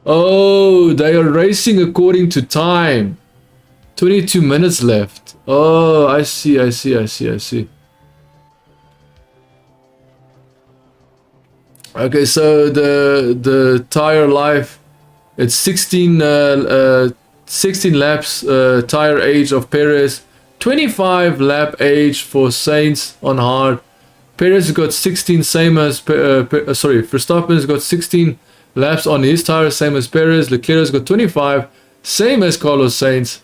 Oh, they are racing according to time. 22 minutes left. Oh, I see. Okay, so the tire life, it's 16 laps tire age of Perez, 25 lap age for Sainz on hard. Perez got 16, same as Verstappen's got 16 laps on his tire, same as Perez. Leclerc's got 25, same as Carlos Sainz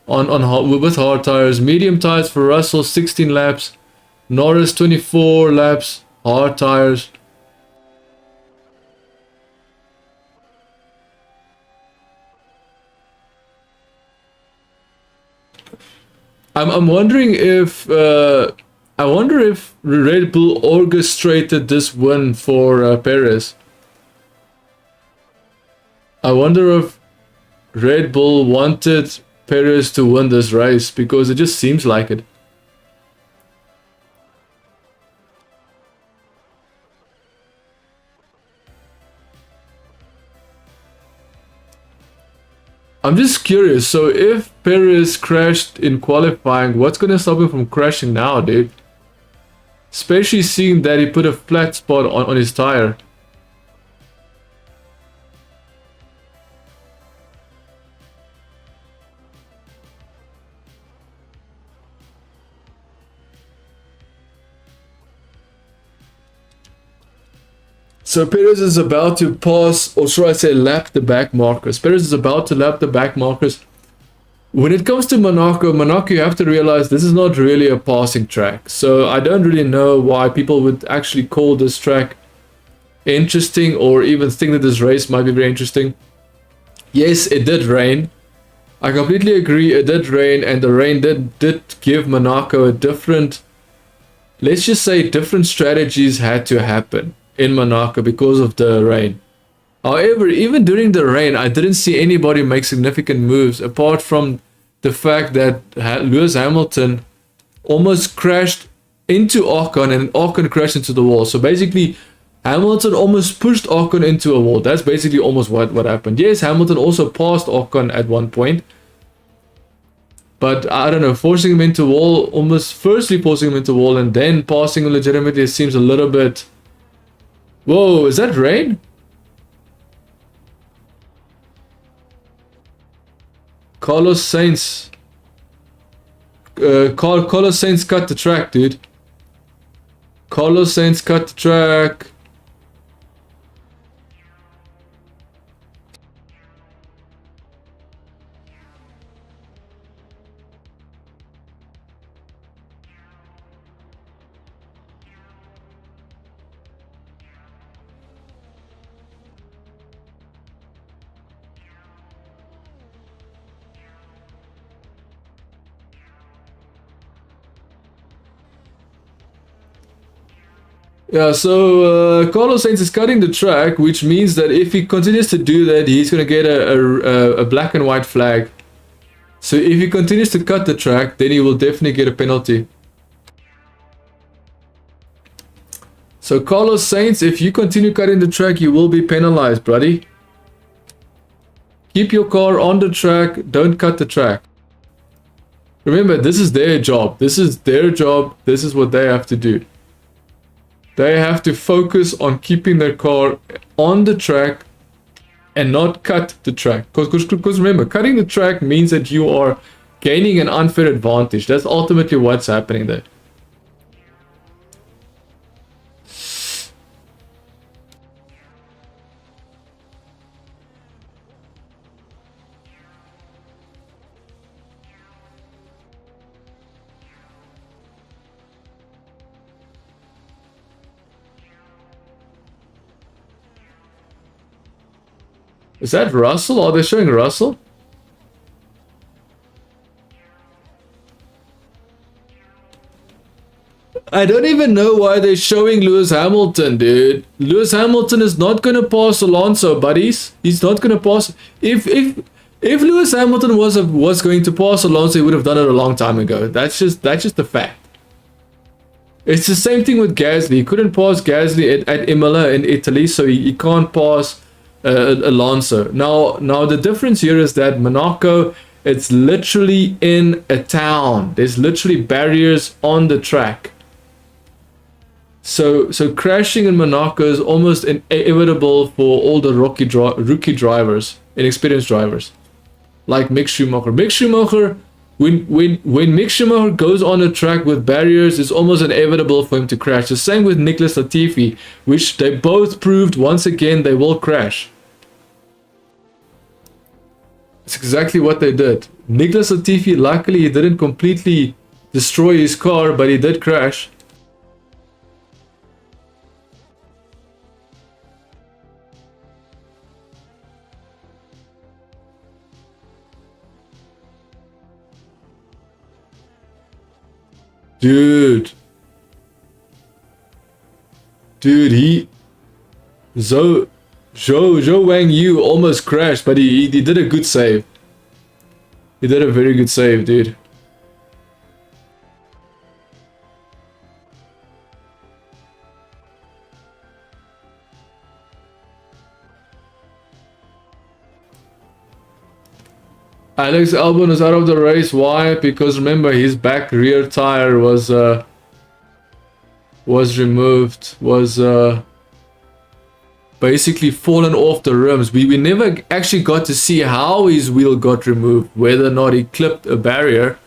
with hard tires. Medium tires for Russell, 16 laps. Norris 24 laps, hard tires. I'm wondering if I wonder if Red Bull orchestrated this win for Perez. I wonder if Red Bull wanted Perez to win this race, because it just seems like it. I'm just curious, so if Perez crashed in qualifying, what's gonna stop him from crashing now, dude? Especially seeing that he put a flat spot on his tire. So Perez is about to pass, or should I say lap the back markers. Perez is about to lap the back markers. When it comes to Monaco, you have to realize this is not really a passing track. So I don't really know why people would actually call this track interesting, or even think that this race might be very interesting. Yes, it did rain. I completely agree, it did rain, and the rain did give Monaco a different, let's just say different strategies had to happen in Monaco because of the rain. However, even during the rain, I didn't see anybody make significant moves, apart from the fact that Lewis Hamilton almost crashed into Ocon, and Ocon crashed into the wall. So basically, Hamilton almost pushed Ocon into a wall. That's basically almost what happened. Yes, Hamilton also passed Ocon at one point, but I don't know, forcing him into a wall, almost firstly forcing him into a wall and then passing him legitimately, seems a little bit... Whoa, is that rain? Carlos Sainz. Carlos Sainz cut the track, dude. Carlos Sainz cut the track. Yeah, so Carlos Sainz is cutting the track, which means that if he continues to do that, he's going to get a black and white flag. So if he continues to cut the track, then he will definitely get a penalty. So Carlos Sainz, if you continue cutting the track, you will be penalized, buddy. Keep your car on the track, don't cut the track. Remember, this is their job. This is their job. This is what they have to do. They have to focus on keeping their car on the track and not cut the track. Because remember, cutting the track means that you are gaining an unfair advantage. That's ultimately what's happening there. Is that Russell? Are they showing Russell? I don't even know why they're showing Lewis Hamilton, dude. Lewis Hamilton is not going to pass Alonso, buddies. He's not going to pass. If Lewis Hamilton was going to pass Alonso, he would have done it a long time ago. That's just the fact. It's the same thing with Gasly. He couldn't pass Gasly at Imola in Italy, so he can't pass Alonso. Now the difference here is that Monaco, it's literally in a town. There's literally barriers on the track. So crashing in Monaco is almost inevitable for all the rookie drivers, inexperienced drivers, like Mick Schumacher. Mick Schumacher, when Mick Schumacher goes on a track with barriers, it's almost inevitable for him to crash. The same with Nicholas Latifi, which they both proved once again they will crash. It's exactly what they did. Nicholas Latifi, luckily, he didn't completely destroy his car, but he did crash. Dude, Zhou Wang Yu almost crashed, but he did a good save. He did a very good save, dude. Alex Albon is out of the race. Why? Because remember, his back rear tire was removed, basically fallen off the rims. We never actually got to see how his wheel got removed, whether or not he clipped a barrier,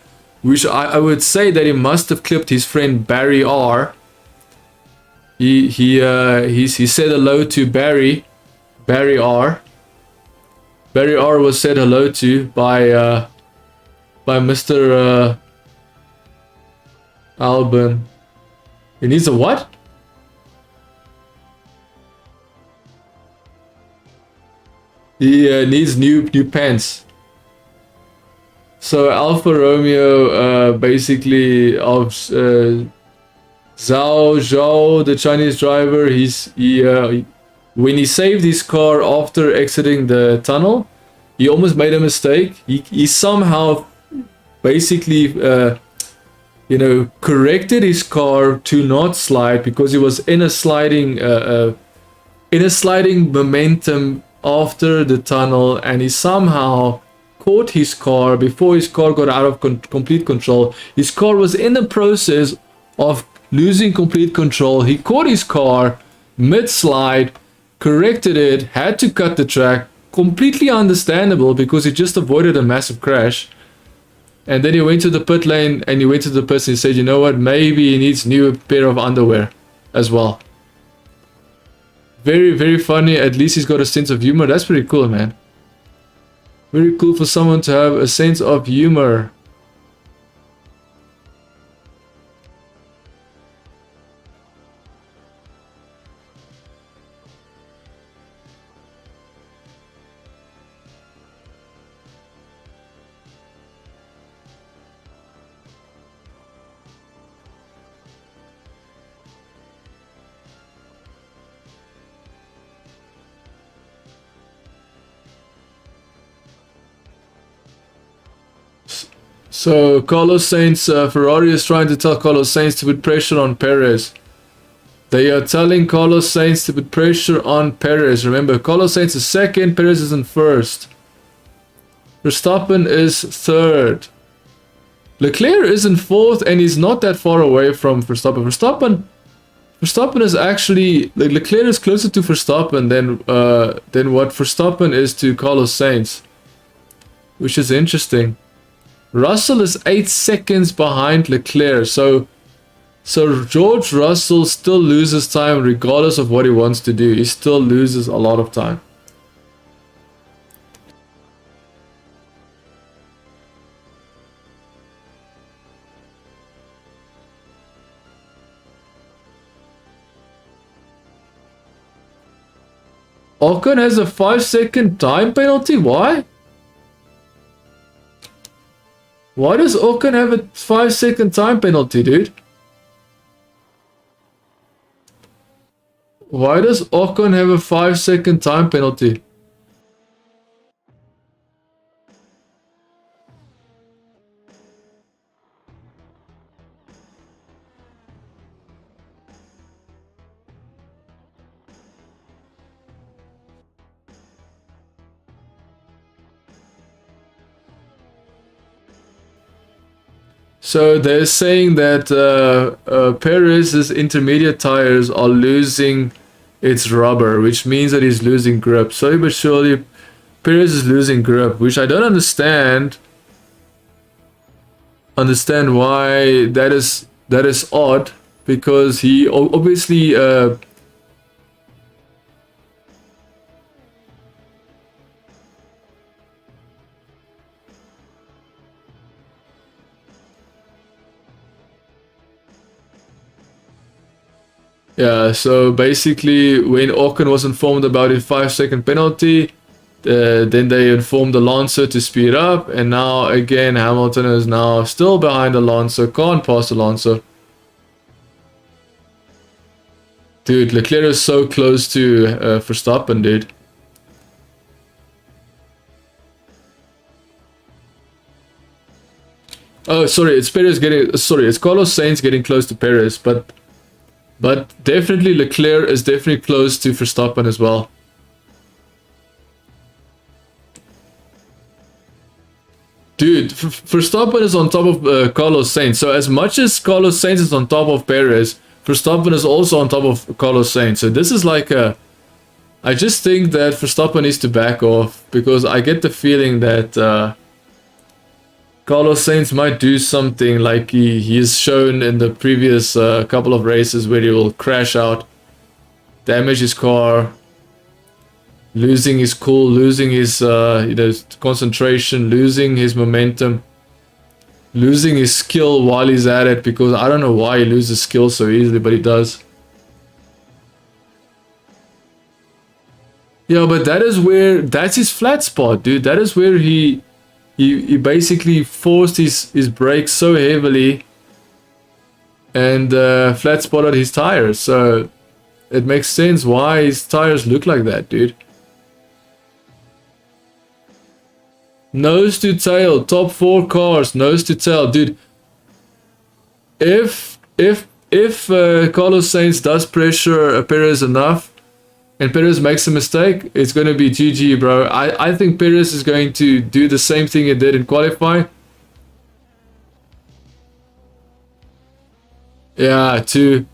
which I would say that he must have clipped his friend Barry R. He said hello to Barry R. Barry R was said hello to by Mr. Albon. He needs a what? He needs new pants. So Alfa Romeo, basically of Zhao Zhao, the Chinese driver, when he saved his car after exiting the tunnel, he almost made a mistake. He somehow basically corrected his car to not slide because he was in a sliding momentum after the tunnel, and he somehow caught his car before his car got out of complete control. His car was in the process of losing complete control. He caught his car mid-slide, corrected it, had to cut the track. Completely understandable because he just avoided a massive crash. And then he went to the pit lane and he went to the person and said, you know what, maybe he needs a new pair of underwear as well. Very, very funny. At least he's got a sense of humor. That's pretty cool, man. Very cool for someone to have a sense of humor. So Carlos Sainz, Ferrari is trying to tell Carlos Sainz to put pressure on Perez. They are telling Carlos Sainz to put pressure on Perez. Remember, Carlos Sainz is second, Perez is in first. Verstappen is third. Leclerc is in fourth, and he's not that far away from Verstappen. Verstappen is actually, Leclerc is closer to Verstappen than what Verstappen is to Carlos Sainz, which is interesting. Russell is 8 seconds behind Leclerc, so George Russell still loses time regardless of what he wants to do. He still loses a lot of time. Ocon has a 5-second time penalty? Why? Why does Ocon have a 5-second time penalty, dude? Why does Ocon have a 5-second time penalty? So they're saying that Perez's intermediate tires are losing its rubber, which means that he's losing grip. Slowly but surely, Perez is losing grip, which I don't understand. Understand why that is odd, because he obviously yeah, so basically when Ocon was informed about a 5-second penalty, then they informed Alonso to speed up, and now again Hamilton is now still behind Alonso, can't pass Alonso. Dude, Leclerc is so close to Verstappen, dude. Oh, sorry, it's Carlos Sainz getting close to Perez, but definitely Leclerc is definitely close to Verstappen as well. Dude, Verstappen is on top of Carlos Sainz. So as much as Carlos Sainz is on top of Perez, Verstappen is also on top of Carlos Sainz. So this is like a... I just think that Verstappen needs to back off, because I get the feeling that Carlos Sainz might do something like he has shown in the previous couple of races, where he will crash out, damage his car, losing his cool, losing his concentration, losing his momentum, losing his skill while he's at it, because I don't know why he loses skill so easily, but he does. Yeah, but that's his flat spot, dude. That is where he basically forced his brakes so heavily and flat spotted his tires. So it makes sense why his tires look like that, dude. Nose to tail, top 4 cars, nose to tail, dude. If Carlos Sainz does pressure Perez enough, and Perez makes a mistake, it's going to be GG, bro. I think Perez is going to do the same thing he did in qualifying. Yeah, too.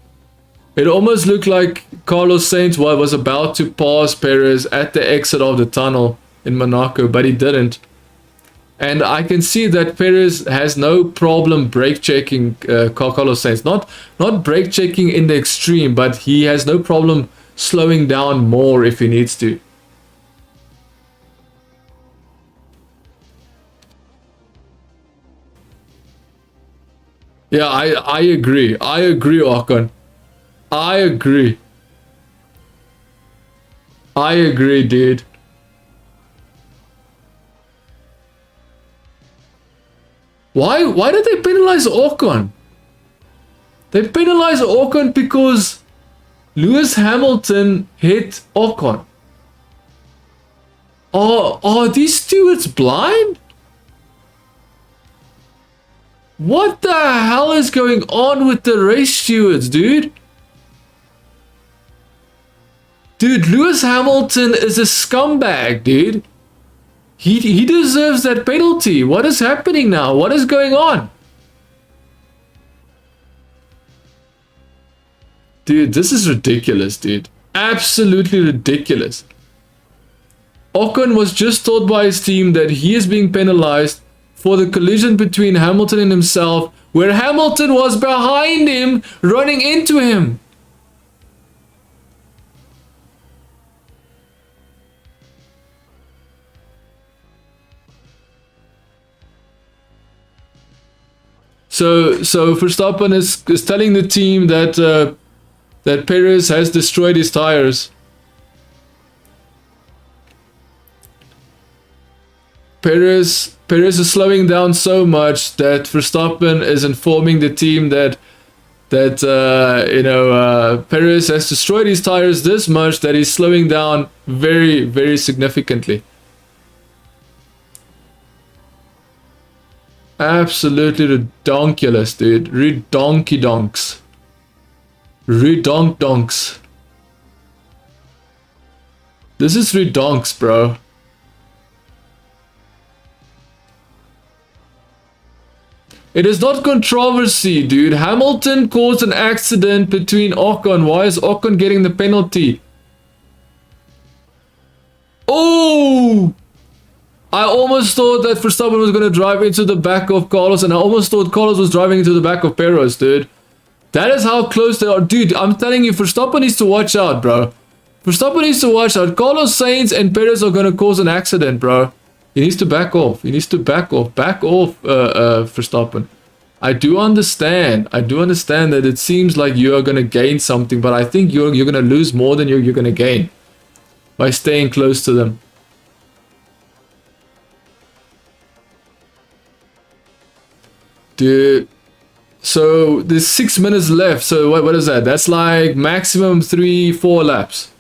It almost looked like Carlos Sainz was about to pass Perez at the exit of the tunnel in Monaco, but he didn't. And I can see that Perez has no problem brake checking Carlos Sainz. Not brake checking in the extreme, but he has no problem slowing down more if he needs to. Yeah, I agree. I agree, Ocon. I agree. I agree, dude. Why did they penalize Ocon? They penalized Ocon because Lewis Hamilton hit Ocon. Are these stewards blind? What the hell is going on with the race stewards, dude? Dude, Lewis Hamilton is a scumbag, dude. He deserves that penalty. What is happening now? What is going on? Dude, this is ridiculous, dude. Absolutely ridiculous. Ocon was just told by his team that he is being penalized for the collision between Hamilton and himself, where Hamilton was behind him, running into him. So Verstappen is telling the team that that Perez has destroyed his tires. Perez is slowing down so much that Verstappen is informing the team that Perez has destroyed his tires this much that he's slowing down very, very significantly. Absolutely redonkulous, dude. Redonky donks. Redonk donks. This is redonks, bro. It is not controversy, dude. Hamilton caused an accident between Ocon. Why is Ocon getting the penalty? Oh! I almost thought that Verstappen was going to drive into the back of Carlos, and I almost thought Carlos was driving into the back of Perez, dude. That is how close they are. Dude, I'm telling you, Verstappen needs to watch out, bro. Verstappen needs to watch out. Carlos Sainz and Perez are going to cause an accident, bro. He needs to back off. He needs to back off. Back off, Verstappen. I do understand. I do understand that it seems like you are going to gain something, but I think you're going to lose more than you're going to gain by staying close to them. Dude, so there's 6 minutes left. So what is that? That's like maximum 3-4 laps.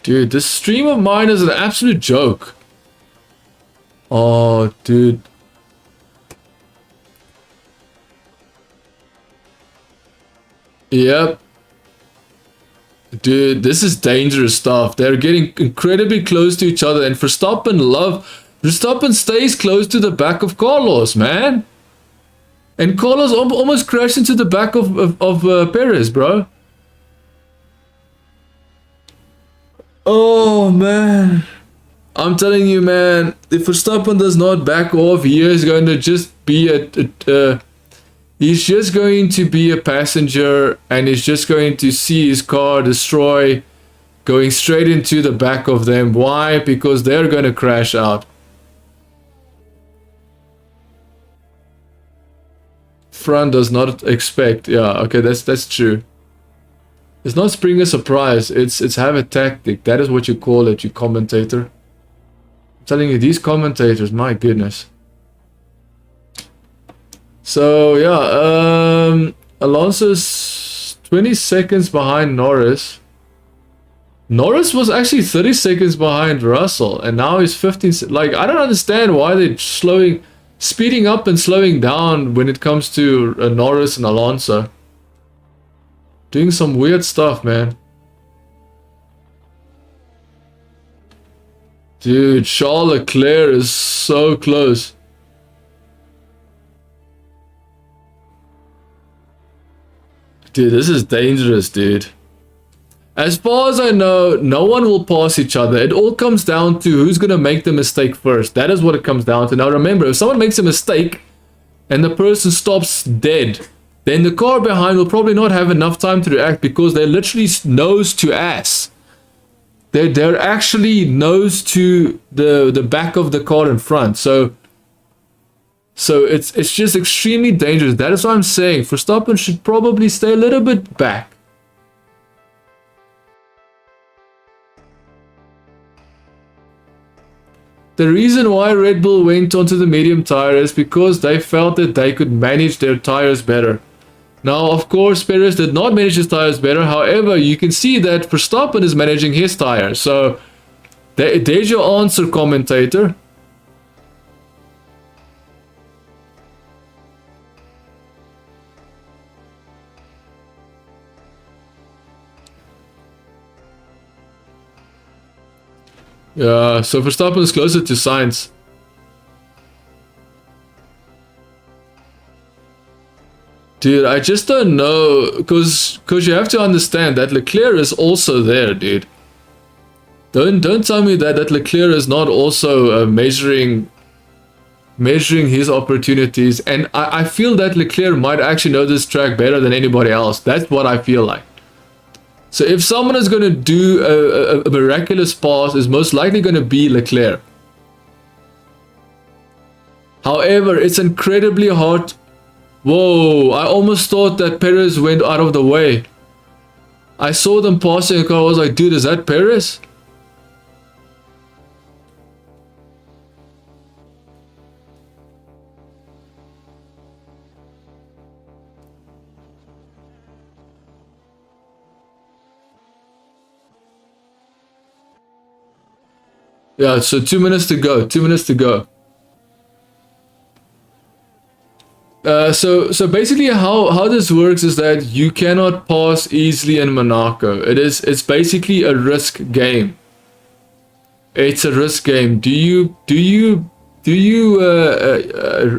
Dude, this stream of mine is an absolute joke. Oh, dude. Yep. Dude, this is dangerous stuff. They're getting incredibly close to each other, and Verstappen stays close to the back of Carlos, man. And Carlos almost crashed into the back of Perez, bro. Oh, man. I'm telling you, man, if Verstappen does not back off, he is going to just be he's just going to be a passenger, and he's just going to see his car destroy, going straight into the back of them. Why? Because they're going to crash out. Front does not expect. Yeah, okay, that's true. It's not spring a surprise. It's have a tactic. That is what you call it, you commentator. I'm telling you, these commentators, my goodness. So yeah, Alonso's 20 seconds behind Norris. Norris was actually 30 seconds behind Russell, and now he's 15. Like, I don't understand why they're speeding up and slowing down when it comes to Norris and Alonso. Doing some weird stuff, man. Dude, Charles Leclerc is so close. Dude, this is dangerous, dude. As far as I know, no one will pass each other. It all comes down to who's going to make the mistake first. That is what it comes down to. Now remember, if someone makes a mistake and the person stops dead, then the car behind will probably not have enough time to react, because they're literally nose to ass. They're actually nose to the back of the car in front. So it's just extremely dangerous. That is what I'm saying. Verstappen should probably stay a little bit back. The reason why Red Bull went onto the medium tire is because they felt that they could manage their tires better. Now, of course, Perez did not manage his tires better. However, you can see that Verstappen is managing his tires. So, there's your answer, commentator. Yeah, so Verstappen is closer to Sainz. Dude, I just don't know, because you have to understand that Leclerc is also there, dude. Don't tell me that Leclerc is not also measuring his opportunities, and I feel that Leclerc might actually know this track better than anybody else. That's what I feel like. So if someone is going to do a miraculous pass, it's most likely going to be Leclerc. However, it's incredibly hard. Whoa, I almost thought that Perez went out of the way. I saw them passing a car. I was like, dude, is that Perez? Yeah, so 2 minutes to go. 2 minutes to go. So basically how this works is that you cannot pass easily in Monaco. It's basically a risk game. It's a risk game. Do you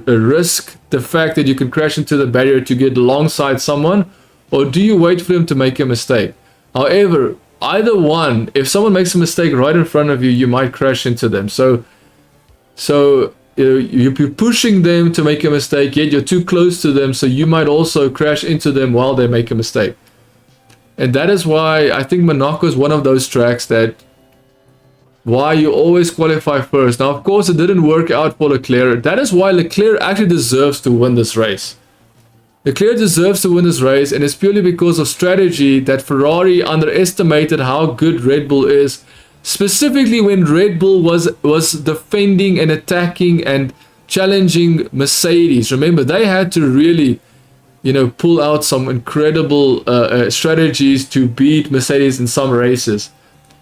risk the fact that you can crash into the barrier to get alongside someone, or do you wait for them to make a mistake? However, either one, if someone makes a mistake right in front of you, you might crash into them. So you're pushing them to make a mistake, yet you're too close to them, so you might also crash into them while they make a mistake. And that is why I think Monaco is one of those tracks that why you always qualify first. Now, of course, it didn't work out for Leclerc. That is why Leclerc actually deserves to win this race. Leclerc deserves to win this race, and it's purely because of strategy that Ferrari underestimated how good Red Bull is. Specifically when Red Bull was defending and attacking and challenging Mercedes. Remember, they had to really, pull out some incredible strategies to beat Mercedes in some races.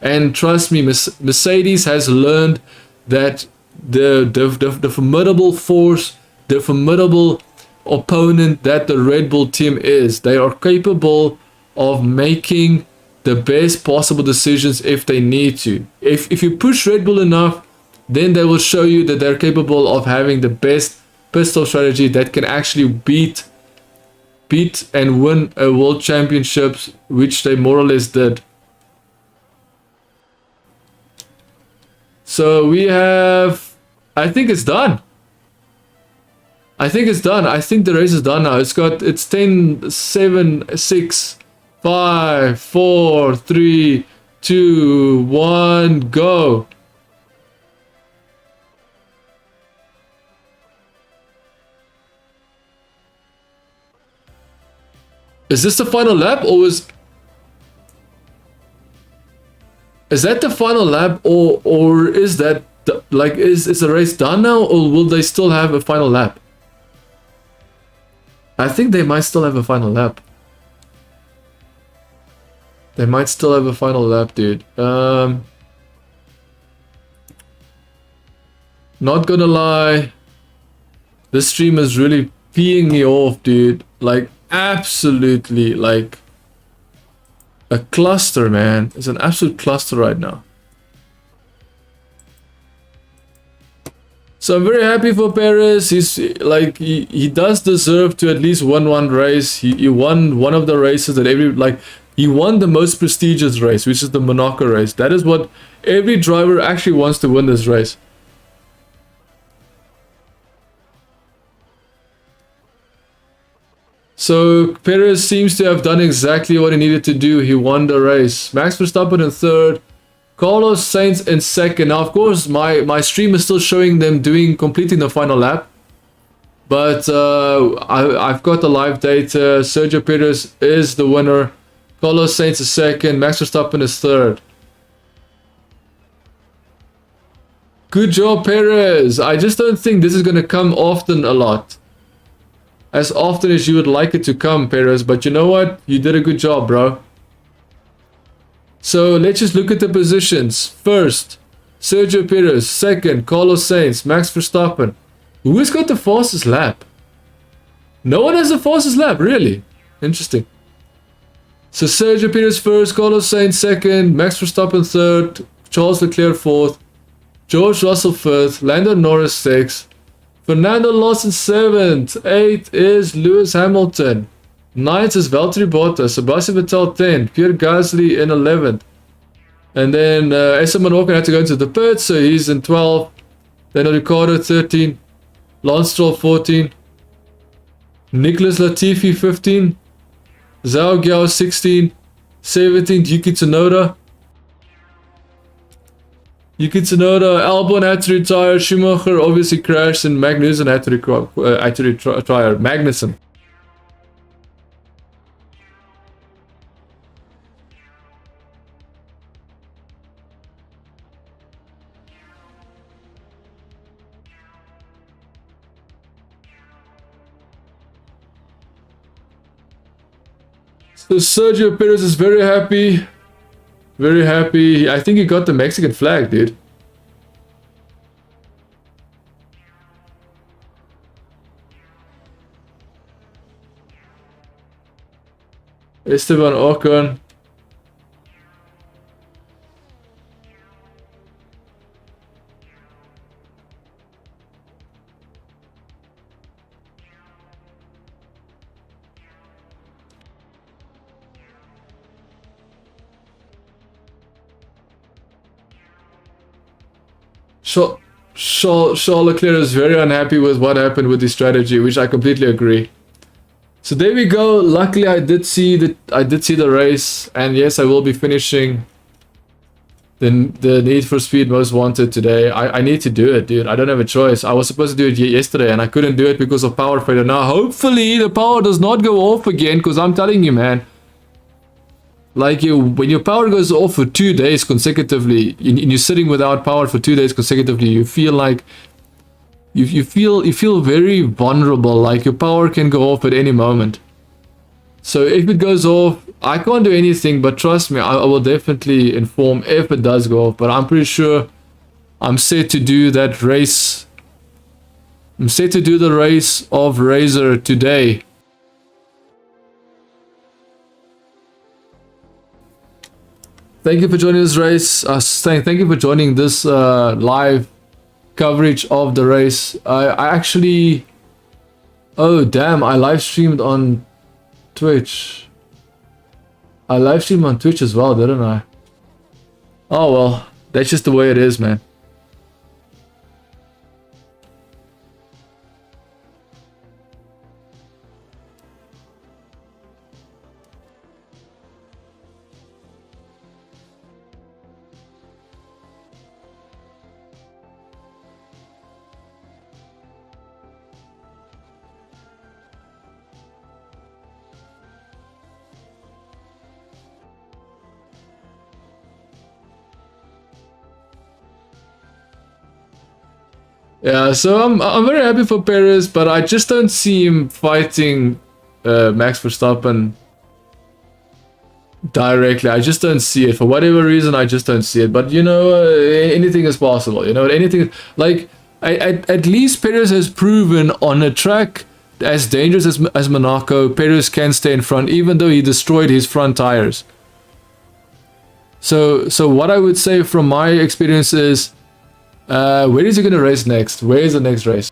And trust me, Mercedes has learned that the formidable force, the formidable opponent that the Red Bull team is, they are capable of making the best possible decisions if they need to. If you push Red Bull enough, then they will show you that they're capable of having the best pistol strategy that can actually beat and win a world championships, which they more or less did. So we have, I think it's done. I think the race is done now. It's 10, 7, 6, 5, 4, 3, 2, 1, go. Is this the final lap, or is that the final lap, or is that is the race done now, or will they still have a final lap? I think they might still have a final lap. They might still have a final lap, dude. Not gonna lie, this stream is really peeing me off, dude. Like, absolutely, like a cluster, man. It's an absolute cluster right now. So I'm very happy for Perez. He's like he does deserve to at least win one race. He won one of the races that he won the most prestigious race, which is the Monaco race. That is what every driver actually wants, to win this race. So Perez seems to have done exactly what he needed to do. He won the race. Max Verstappen in third. Carlos Sainz in second. Now, of course, my stream is still showing them completing the final lap. But I've got the live data. Sergio Perez is the winner. Carlos Sainz is second. Max Verstappen is third. Good job, Perez. I just don't think this is going to come often a lot. as often as you would like it to come, Perez. But you know what? You did a good job, bro. So let's just look at the positions. First, Sergio Perez. Second, Carlos Sainz. Max Verstappen. Who has got the fastest lap? No one has the fastest lap, really. Interesting. So Sergio Perez first, Carlos Sainz second, Max Verstappen third, Charles Leclerc fourth, George Russell fifth, Lando Norris sixth, Fernando Alonso seventh, eighth is Lewis Hamilton, ninth is Valtteri Bottas, Sebastian Vettel 10th, Pierre Gasly in 11th, and then Esteban Ocon had to go into the pit, so he's in 12th, then Ricciardo 13, Lance Stroll 14, Nicholas Latifi 15, Zhao Guo 16, 17th Yuki Tsunoda. Albon had to retire, Schumacher obviously crashed, and Magnussen had to retire. Magnussen. So Sergio Perez is very happy. Very happy. I think he got the Mexican flag, dude. Esteban Ocon. Charles Leclerc is very unhappy with what happened with his strategy, which I completely agree. So there we go. Luckily, I did see the race, and yes, I will be finishing the Need for Speed Most Wanted today. I need to do it, dude. I don't have a choice. I was supposed to do it yesterday, and I couldn't do it because of power failure. Now, hopefully, the power does not go off again, because I'm telling you, man. Like when your power goes off for 2 days consecutively, and you're sitting without power for 2 days consecutively, you feel like you feel very vulnerable. Like your power can go off at any moment. So if it goes off, I can't do anything. But trust me, I will definitely inform if it does go off. But I'm pretty sure I'm set to do that race. I'm set to do the race of Razor today. Thank you for joining this race. Thank you for joining this live coverage of the race. I actually... Oh, damn. I live streamed on Twitch. I live streamed on Twitch as well, didn't I? Oh, well. That's just the way it is, man. Yeah, so I'm very happy for Perez, but I just don't see him fighting Max Verstappen directly. I just don't see it. For whatever reason, I just don't see it. But you know, anything is possible. You know, anything. Like at least Perez has proven on a track as dangerous as Monaco, Perez can stay in front, even though he destroyed his front tires. So what I would say from my experience is, where is he gonna race next? Where is the next race?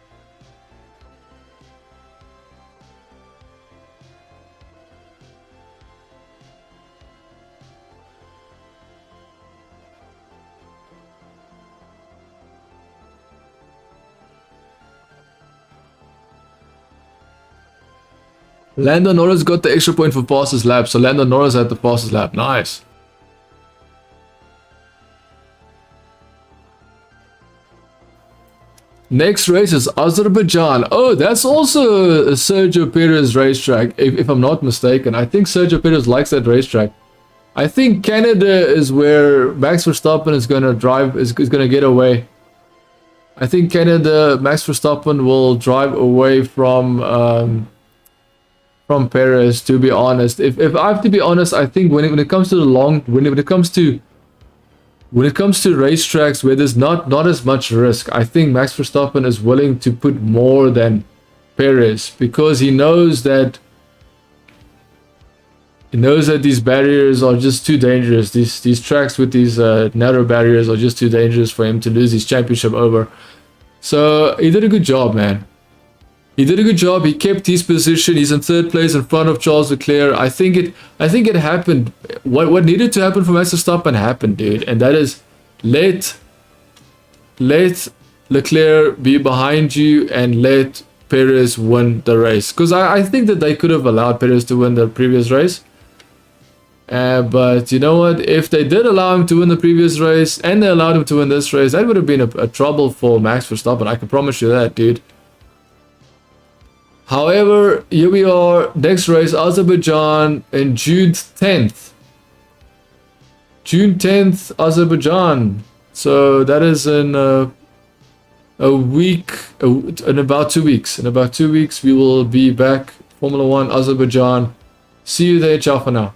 Lando Norris got the extra point for fastest lap, so Lando Norris had the fastest lap. Nice. Next race is Azerbaijan. Oh, that's also a Sergio Perez racetrack, if I'm not mistaken. I think Sergio Perez likes that racetrack. I think Canada is where Max Verstappen is going to drive, is going to get away. I think Canada, Max Verstappen will drive away from from Perez, to be honest. If I have to be honest, I think when it comes to the when it comes to racetracks where there's not as much risk, I think Max Verstappen is willing to put more than Perez, because he knows that these barriers are just too dangerous. These tracks with these narrow barriers are just too dangerous for him to lose his championship over. So he did a good job, man. He did a good job. He kept his position. He's in third place in front of Charles Leclerc. I think it happened. What needed to happen for Max Verstappen happened, dude, and that is let Leclerc be behind you and let Perez win the race. Because I think that they could have allowed Perez to win the previous race. But you know what? If they did allow him to win the previous race and they allowed him to win this race, that would have been a trouble for Max Verstappen. I can promise you that, dude. However, here we are. Next race, Azerbaijan, in June 10th. June 10th, Azerbaijan. So that is in a week, in about 2 weeks. In about 2 weeks, we will be back. Formula 1, Azerbaijan. See you there. Ciao for now.